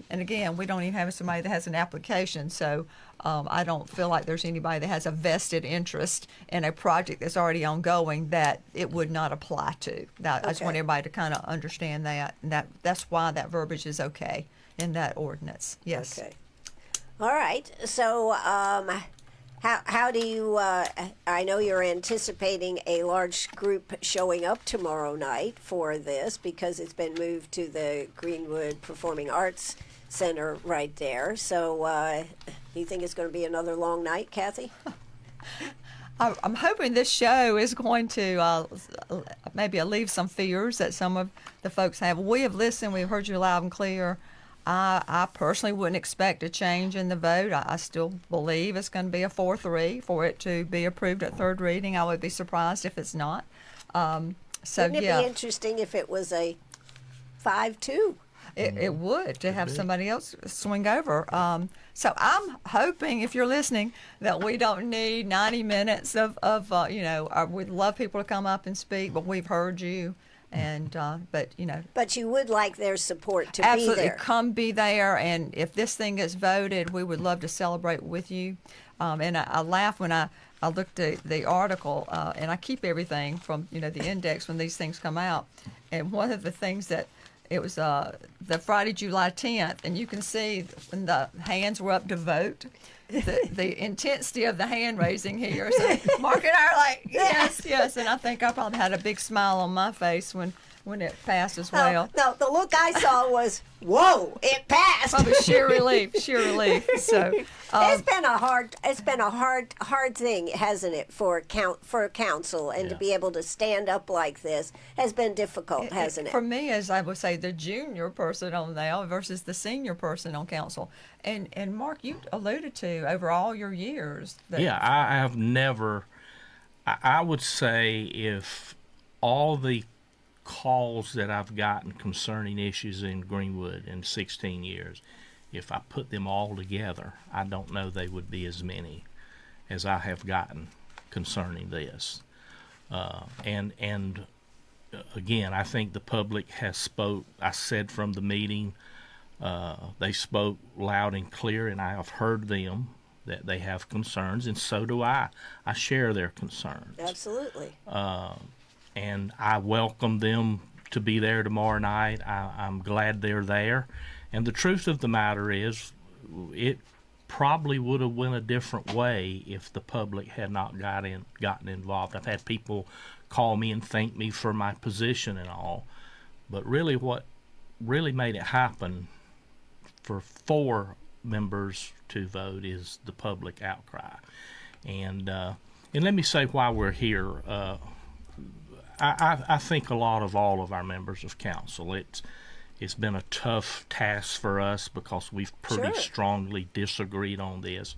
and again, we don't even have somebody that has an application. So I don't feel like there's anybody that has a vested interest in a project that's already ongoing that it would not apply to. I just want everybody to kind of understand that. And that's why that verbiage is okay in that ordinance. Yes. Okay. All right. So how do you, I know you're anticipating a large group showing up tomorrow night for this because it's been moved to the Greenwood Performing Arts Center right there. So you think it's going to be another long night, Kathy? I'm hoping this show is going to maybe alleviate some fears that some of the folks have. We have listened. We've heard you loud and clear. I personally wouldn't expect a change in the vote. I still believe it's going to be a 4-3 for it to be approved at third reading. I would be surprised if it's not. Wouldn't it be interesting if it was a 5-2? It would, to have somebody else swing over. So I'm hoping, if you're listening, that we don't need 90 minutes of we'd love people to come up and speak, but we've heard you. And but you would like their support to absolutely be there. Come be there, and if this thing gets voted, we would love to celebrate with you. And I laugh when I looked at the article, and I keep everything from the index when these things come out. And one of the things that it was the Friday, July 10th, and you can see when the hands were up to vote. The intensity of the hand raising here. So Mark and I are like, yes. And I think I probably had a big smile on my face when it passed as well. No, the look I saw was, whoa, it passed. Probably sheer relief. So it's been a hard thing, hasn't it, for a council, and to be able to stand up like this has been difficult, hasn't it? For me, as I would say, the junior person on there versus the senior person on council. And Mark, you alluded to over all your years. I have never, I would say if all the calls that I've gotten concerning issues in Greenwood in 16 years, if I put them all together, I don't know they would be as many as I have gotten concerning this. And again, I think the public has spoke. I said from the meeting, they spoke loud and clear, and I have heard them that they have concerns, and so do I. I share their concerns. Absolutely. And I welcome them to be there tomorrow night. I'm glad they're there. And the truth of the matter is, it probably would have went a different way if the public had not gotten involved. I've had people call me and thank me for my position and all. But really what really made it happen for 4 members to vote is the public outcry. And let me say why we're here. I think all of our members of council, it's been a tough task for us because we've pretty strongly disagreed on this.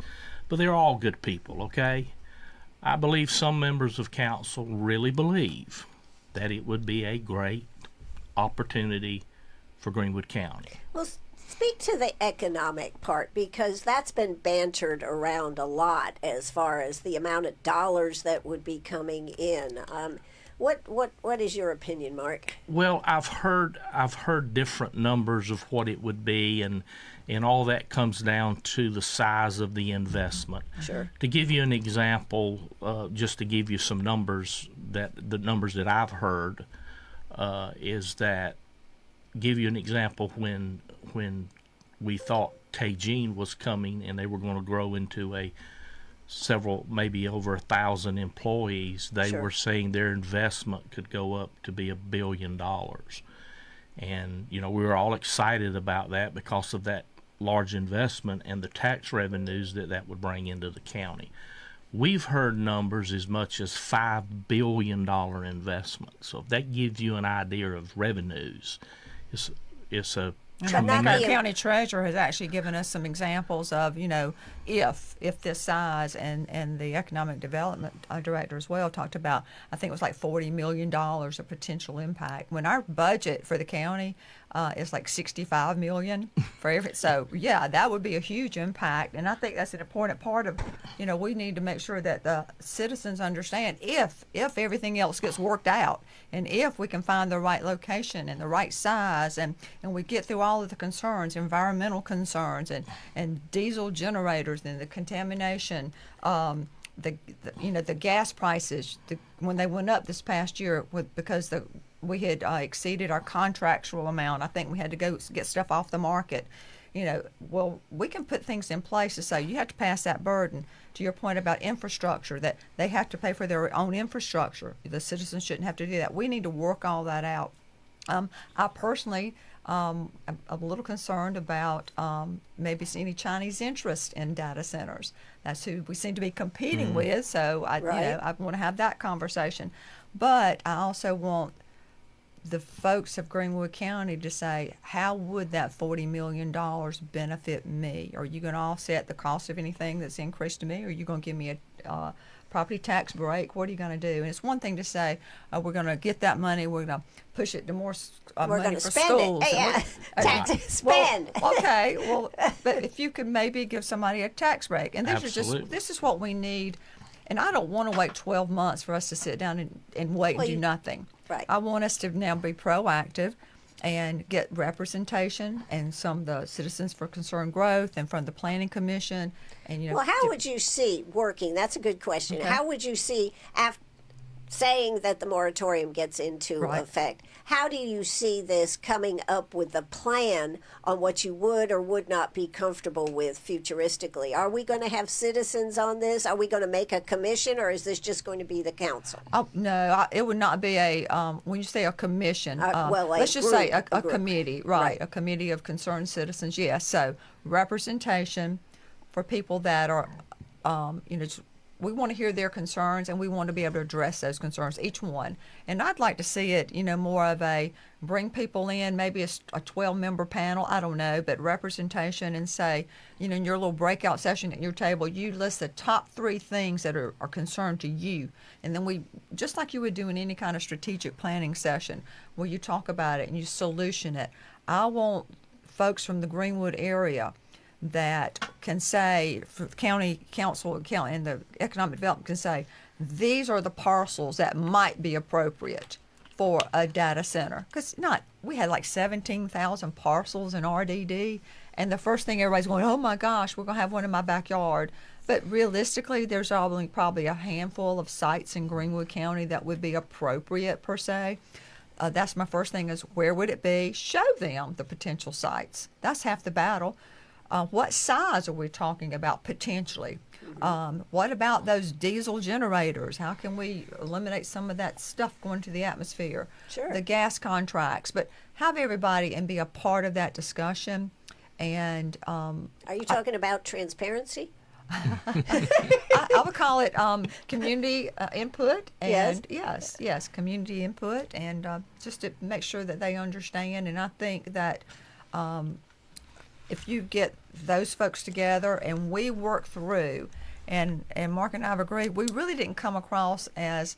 But they're all good people, okay? I believe some members of council really believe that it would be a great opportunity for Greenwood County. Well, speak to the economic part, because that's been bantered around a lot as far as the amount of dollars that would be coming in. What is your opinion, Mark? Well, I've heard different numbers of what it would be, and all that comes down to the size of the investment. Sure. To give you an example, just to give you some numbers, the numbers that I've heard is that, give you an example, when we thought Tagine was coming and they were going to grow into maybe over 1,000 employees, they were saying their investment could go up to be $1 billion. And, we were all excited about that because of that large investment and the tax revenues that would bring into the county. We've heard numbers as much as $5 billion investment. So if that gives you an idea of revenues, it's a And I think our county treasurer has actually given us some examples of, if this size, and the economic development director as well talked about, I think it was like $40 million of potential impact. When our budget for the county is like $65 million for every, so yeah, that would be a huge impact. And I think that's an important part of, we need to make sure that the citizens understand if everything else gets worked out, and if we can find the right location and the right size, and we get through all of the concerns, environmental concerns, and diesel generators, and the contamination, the gas prices, when they went up this past year because we had exceeded our contractual amount. I think we had to go get stuff off the market. Well, we can put things in place to say you have to pass that burden. To your point about infrastructure, that they have to pay for their own infrastructure. The citizens shouldn't have to do that. We need to work all that out. I personally am a little concerned about maybe any Chinese interest in data centers. That's who we seem to be competing with. So I want to have that conversation. But I also want the folks of Greenwood County to say, how would that $40 million benefit me? Are you going to offset the cost of anything that's increased to me? Or are you going to give me a property tax break? What are you going to do? And it's one thing to say, we're going to get that money, we're going to push it to more money for schools. Spend. Okay, but if you could maybe give somebody a tax break. And this is what we need. And I don't want to wait 12 months for us to sit down and wait and do nothing. Right. I want us to now be proactive and get representation, and some of the Citizens for Concerned Growth, and from the Planning Commission. And well, how would you see working? That's a good question. Okay. How would you see, saying that the moratorium gets into effect, how do you see this coming up with a plan on what you would or would not be comfortable with futuristically? Are we going to have citizens on this? Are we going to make a commission, or is this just going to be the council? No, it would not be when you say a commission, let's just say a committee, right? A committee of concerned citizens, yes. So representation for people that are, we want to hear their concerns, and we want to be able to address those concerns, each one. And I'd like to see it, more of a bring people in, maybe a 12-member panel, I don't know, but representation, and say, in your little breakout session at your table, you list the top 3 things that are concerned to you. And then we, just like you would do in any kind of strategic planning session, where you talk about it and you solution it. I want folks from the Greenwood area that can say, for the county council and the economic development can say, these are the parcels that might be appropriate for a data center. Because we had like 17,000 parcels in RDD, and the first thing everybody's going, oh my gosh, we're going to have one in my backyard. But realistically, there's probably a handful of sites in Greenwood County that would be appropriate per se. That's my first thing, is where would it be? Show them the potential sites. That's half the battle. What size are we talking about potentially? What about those diesel generators? How can we eliminate some of that stuff going to the atmosphere? Sure. The gas contracts. But have everybody and be a part of that discussion. And Are you talking about transparency? I would call it community input, and Yes. yes, community input, and just to make sure that they understand. And I think that if you get those folks together and we work through, and Mark and I have agreed, we really didn't come across as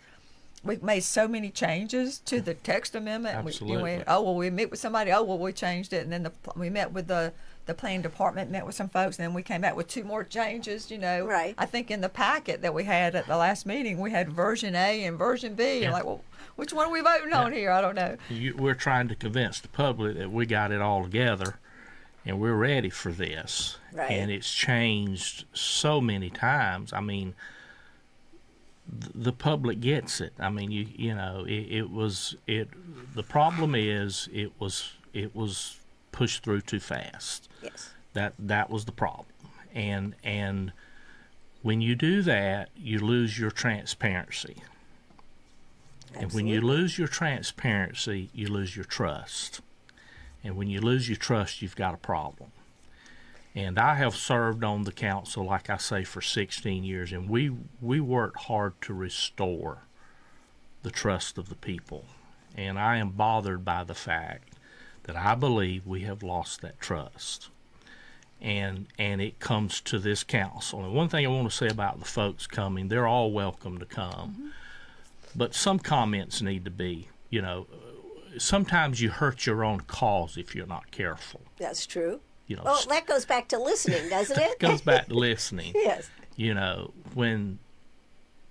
we've made so many changes to the text amendment. Absolutely. We meet with somebody. Oh, well, we changed it, and then we met with the planning department, met with some folks, and then we came back with 2 more changes. Right. I think in the packet that we had at the last meeting, we had version A and version B. Yeah. And like, well, which one are we voting on here? I don't know. We're trying to convince the public that we got it all together, and we're ready for this. Right. And it's changed so many times. I mean, the public gets it. I mean, the problem is it was pushed through too fast. Yes. That was the problem. And when you do that, you lose your transparency. Absolutely. And when you lose your transparency, you lose your trust. And when you lose your trust, you've got a problem. And I have served on the council, like I say, for 16 years, and we worked hard to restore the trust of the people. And I am bothered by the fact that I believe we have lost that trust. And it comes to this council. And one thing I want to say about the folks coming, they're all welcome to come. Mm-hmm. But some comments need to be, sometimes you hurt your own cause if you're not careful. That's true. Well, that goes back to listening, doesn't it? It goes back to listening. Yes. When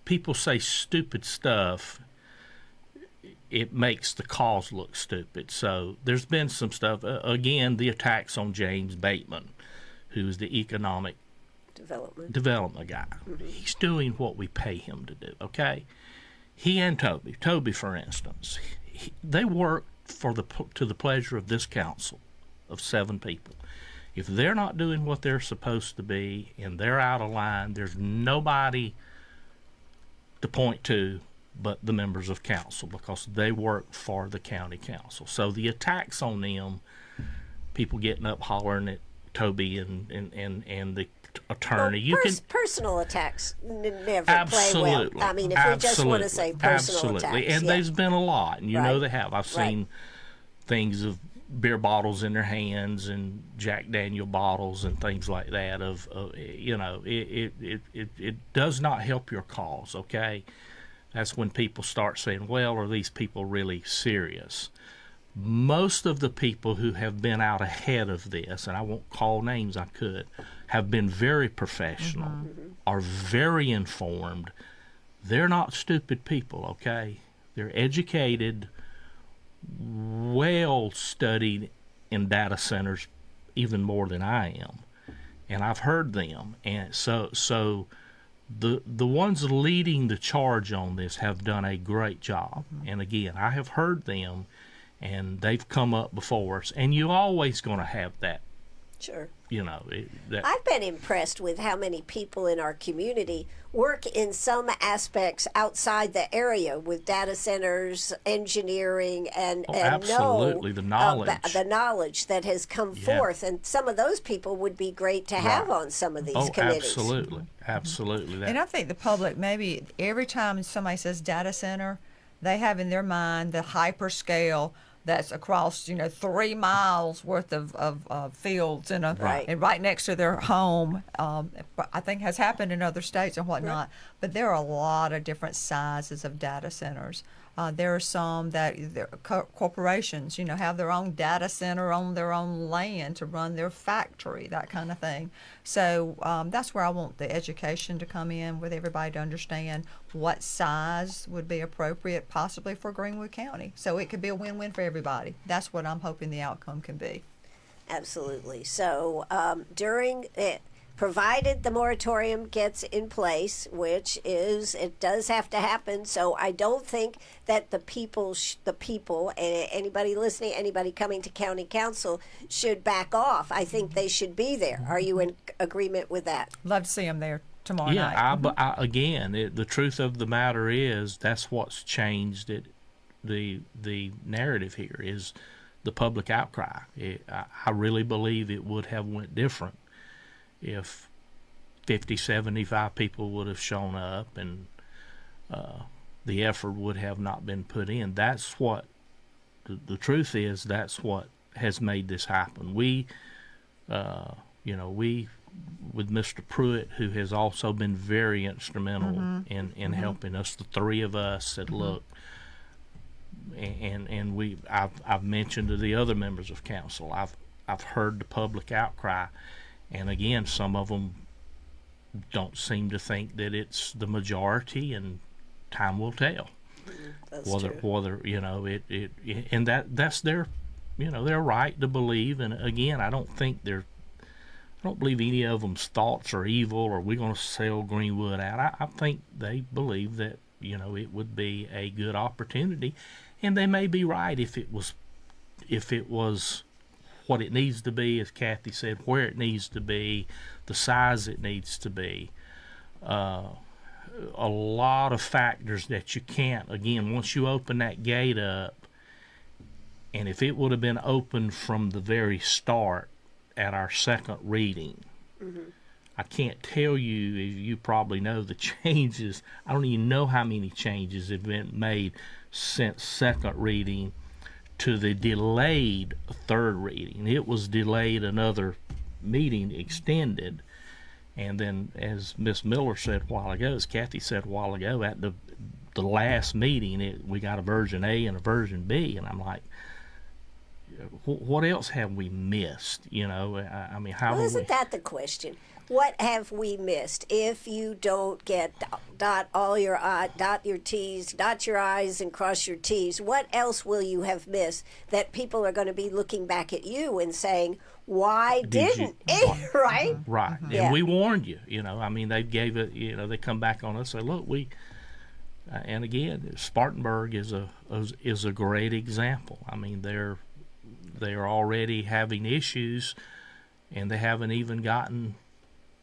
people say stupid stuff, it makes the cause look stupid. So there's been some stuff. Again, the attacks on James Bateman, who's the economic development guy. Mm-hmm. He's doing what we pay him to do, okay? He and Toby, for instance, they work to the pleasure of this council of 7 people. If they're not doing what they're supposed to be and they're out of line, there's nobody to point to but the members of council, because they work for the county council. So the attacks on them, people getting up hollering at Toby and the attorney, personal attacks never absolutely play well. I mean, if we just want to say personal attacks, and there's been a lot, and they have. I've seen Right. things of beer bottles in their hands and Jack Daniel bottles and things like that. It does not help your cause. Okay, that's when people start saying, "Well, are these people really serious?" Most of the people who have been out ahead of this, and I won't call names, I could, have been very professional, mm-hmm. are very informed. They're not stupid people, okay? They're educated, well studied in data centers, even more than I am. And I've heard them. And so the ones leading the charge on this have done a great job. Mm-hmm. And again, I have heard them, and they've come up before us. And you're always going to have that. Sure. I've been impressed with how many people in our community work in some aspects outside the area with data centers, engineering, and absolutely. The knowledge that has come forth. And some of those people would be great to have on some of these committees. Absolutely. And I think the public, maybe every time somebody says data center, they have in their mind the hyperscale that's across 3 miles worth of fields and right next to their home. I think has happened in other states and whatnot. Right. But there are a lot of different sizes of data centers. There are some that corporations, have their own data center on their own land to run their factory, that kind of thing. So that's where I want the education to come in, with everybody to understand what size would be appropriate possibly for Greenwood County. So it could be a win-win for everybody. That's what I'm hoping the outcome can be. Absolutely. So provided the moratorium gets in place, which it does have to happen. So I don't think that the people, anybody listening, anybody coming to county council should back off. I think they should be there. Are you in agreement with that? Love to see them there tomorrow night. But again, the truth of the matter is that's what's changed it. The narrative here is the public outcry. I really believe it would have went different if 50, 75 people would have shown up and the effort would have not been put in. That's what the truth is. That's what has made this happen. We with Mr. Pruitt, who has also been very instrumental in helping us, the three of us said, look, and I've mentioned to the other members of council, I've heard the public outcry, and again, some of them don't seem to think that it's the majority, and time will tell. That's whether true. it and that's their their right to believe. And again, I don't believe any of them's thoughts are evil or we're going to sell Greenwood out. I think they believe that it would be a good opportunity, and they may be right if it was what it needs to be, as Kathy said, where it needs to be, the size it needs to be. A lot of factors that you can't, again, once you open that gate up, and if it would have been open from the very start at our second reading, I can't tell you, you probably know the changes. I don't even know how many changes have been made since second reading to the delayed third reading. It was delayed another meeting, extended. And then, as Miss Miller said a while ago, as Kathy said a while ago, at the last meeting, we got a version A and a version B, and I'm like, what else have we missed? I mean, how? Well, isn't that the question? What have we missed? If you don't get dot your T's, dot your I's, and cross your T's, what else will you have missed that people are going to be looking back at you and saying, why didn't it? Right? Right. Yeah. And we warned you. I mean, they gave it. They come back on us and say, look, and again, Spartanburg is a great example. I mean, they are already having issues, and they haven't even gotten.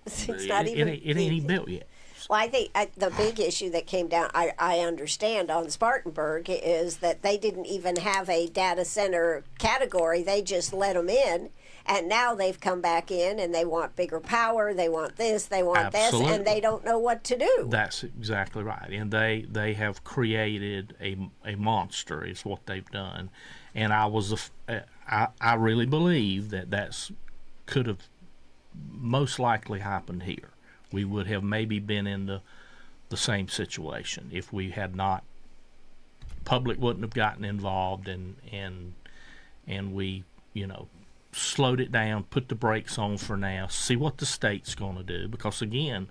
It's not even. It ain't even built yet. Well, I think the big issue that came down, I understand, on Spartanburg is that they didn't even have a data center category. They just let them in, and now they've come back in and they want bigger power. They want this, they want Absolutely. this, and they don't know what to do. That's exactly right. And they have created a monster is what they've done. And I really believe that could have most likely happened here. We would have maybe been in the same situation if we had not. Public wouldn't have gotten involved, and we slowed it down, put the brakes on for now, see what the state's going to do, because again,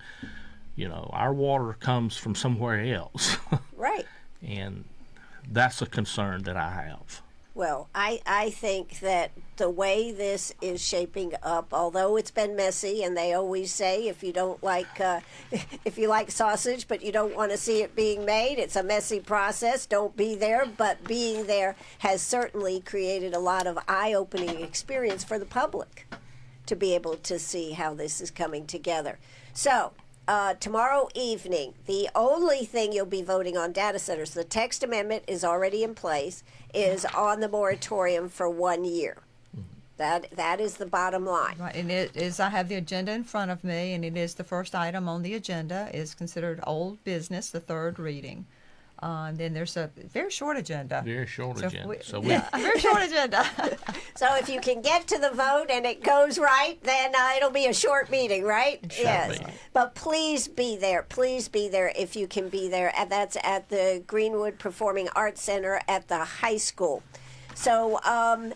our water comes from somewhere else. Right. And that's a concern that I have. Well, I think that the way this is shaping up, although it's been messy, and they always say if you don't like, if you like sausage but you don't want to see it being made, it's a messy process. Don't be there. But being there has certainly created a lot of eye-opening experience for the public to be able to see how this is coming together. So, tomorrow evening, the only thing you'll be voting on data centers, the text amendment is already in place, is on the moratorium for 1 year. That is the bottom line. Right, and it is. I have the agenda in front of me, and it is the first item on the agenda is considered old business, the third reading. And then there's a very short agenda. Very short agenda. A very short agenda. So if you can get to the vote and it goes right, then it'll be a short meeting, right? Yes. Be. But please be there. Please be there if you can be there. And that's at the Greenwood Performing Arts Center at the high school. So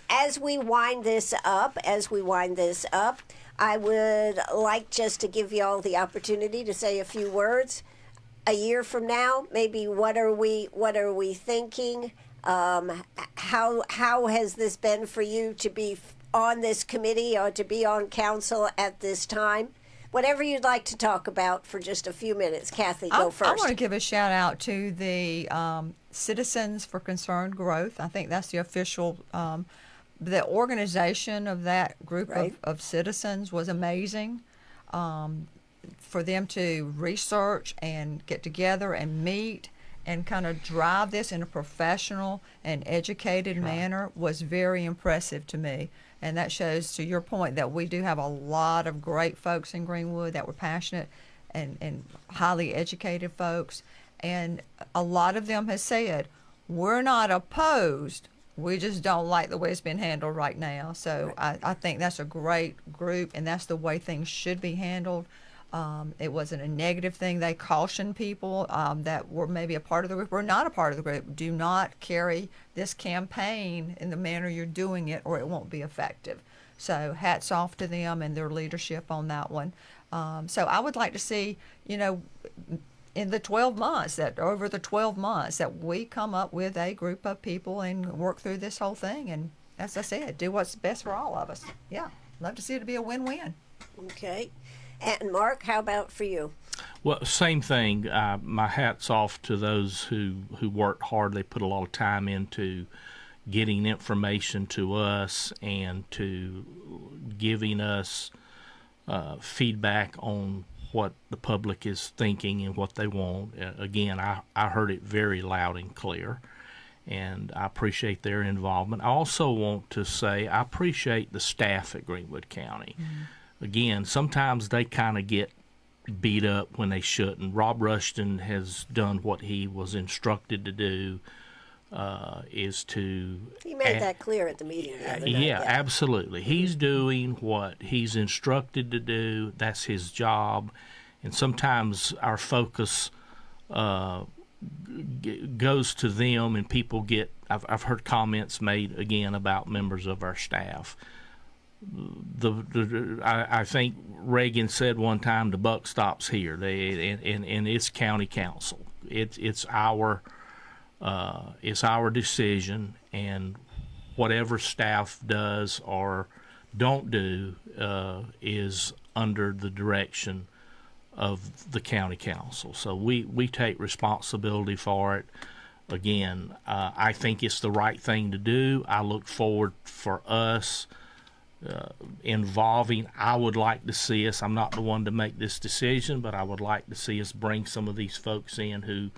as we wind this up, I would like just to give you all the opportunity to say a few words. A year from now, maybe what are we thinking? How has this been for you to be on this committee or to be on council at this time? Whatever you'd like to talk about for just a few minutes. Kathy, go first. I want to give a shout out to the Citizens for Concerned Growth. I think that's the official. The organization of that group of citizens was amazing. For them to research and get together and meet and kind of drive this in a professional and educated manner was very impressive to me. And that shows, to your point, that we do have a lot of great folks in Greenwood that were passionate and highly educated folks. And a lot of them has said, we're not opposed, we just don't like the way it's been handled right now. So I think that's a great group, and that's the way things should be handled. It wasn't a negative thing. They cautioned people that were maybe a part of the group or not a part of the group. Do not carry this campaign in the manner you're doing it, or it won't be effective. So hats off to them and their leadership on that one. So I would like to see, in the 12 months, that over the 12 months, that we come up with a group of people and work through this whole thing. And as I said, do what's best for all of us. Yeah, love to see it be a win-win. Okay. And Mark, how about for you? Well, same thing. My hat's off to those who worked hard. They put a lot of time into getting information to us and to giving us feedback on what the public is thinking and what they want. Again, I heard it very loud and clear, and I appreciate their involvement. I also want to say I appreciate the staff at Greenwood County. Mm-hmm. Again, sometimes they kind of get beat up when they shouldn't. Rob Rushton has done what he was instructed to do, is to... He made that clear at the meeting the other night. Yeah, absolutely. He's doing what he's instructed to do. That's his job. And sometimes our focus goes to them, and people get... I've heard comments made, again, about members of our staff. I think Reagan said one time, the buck stops here, and it's county council. It's our decision, and whatever staff does or don't do is under the direction of the county council. So we take responsibility for it. Again, I think it's the right thing to do. I look forward for us involving. I would like to see us, I'm not the one to make this decision, but I would like to see us bring some of these folks in who,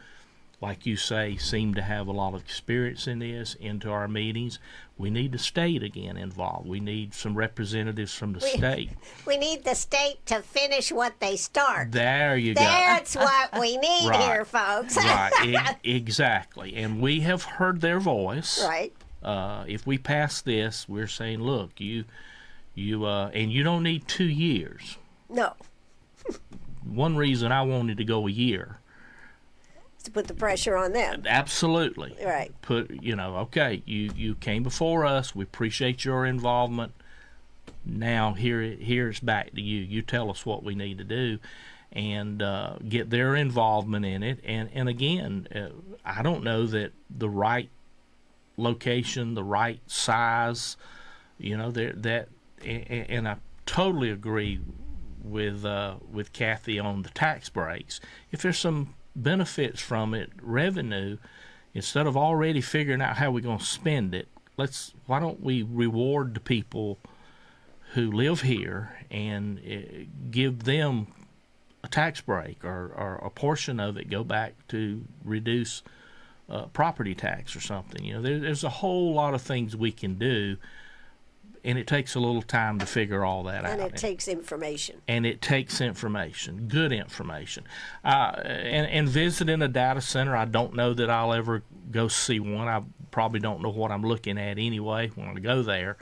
like you say, seem to have a lot of experience in this into our meetings. We need the state again involved. We need some representatives from the state. We need the state to finish what they start. There you go. That's what we need here, folks. Right, exactly. And we have heard their voice. Right. If we pass this, we're saying, look, you and you don't need 2 years. No. One reason I wanted to go a year, to put the pressure on them. Absolutely. Right. Okay, you came before us. We appreciate your involvement. Now here's back to you. You tell us what we need to do, and get their involvement in it. And again, I don't know that the right location, the right size, and I totally agree with Kathy on the tax breaks. If there's some benefits from it, revenue, instead of already figuring out how we're going to spend it, why don't we reward the people who live here and give them a tax break, or a portion of it go back to reduce property tax or something. There's a whole lot of things we can do, and it takes a little time to figure all that out. And it takes information. Good information. And visiting a data center, I don't know that I'll ever go see one. I probably don't know what I'm looking at anyway when I go there.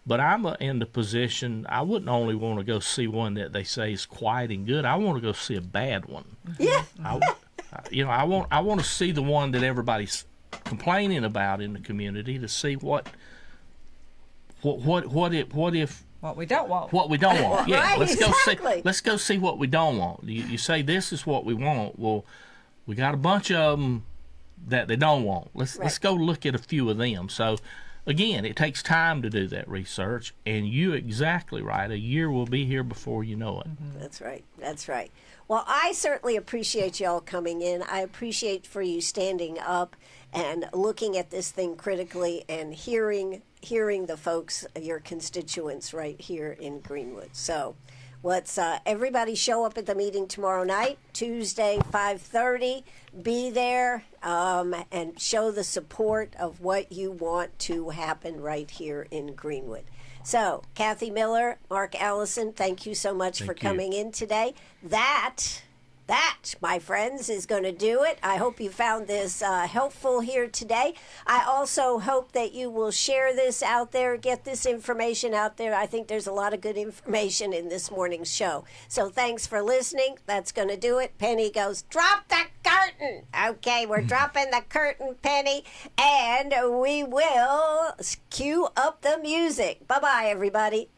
But I'm in the position, I wouldn't only want to go see one that they say is quiet and good. I want to go see a bad one. Yeah. I want to see the one that everybody's complaining about in the community, to see what we don't want. What we don't want. Yeah, right, let's go see what we don't want. You say this is what we want. Well, we got a bunch of them that they don't want. Let's go look at a few of them. So again, it takes time to do that research, and you're exactly right. A year will be here before you know it. Mm-hmm. That's right. Well, I certainly appreciate y'all coming in. I appreciate for you standing up and looking at this thing critically and hearing the folks, your constituents right here in Greenwood. So Let's everybody show up at the meeting tomorrow night, Tuesday, 5:30. Be there and show the support of what you want to happen right here in Greenwood. So, Kathy Miller, Mark Allison, thank you so much for coming in today. That, my friends, is going to do it. I hope you found this helpful here today. I also hope that you will share this out there, get this information out there. I think there's a lot of good information in this morning's show. So thanks for listening. That's going to do it. Penny goes, drop the curtain. Okay, we're dropping the curtain, Penny, and we will cue up the music. Bye-bye, everybody.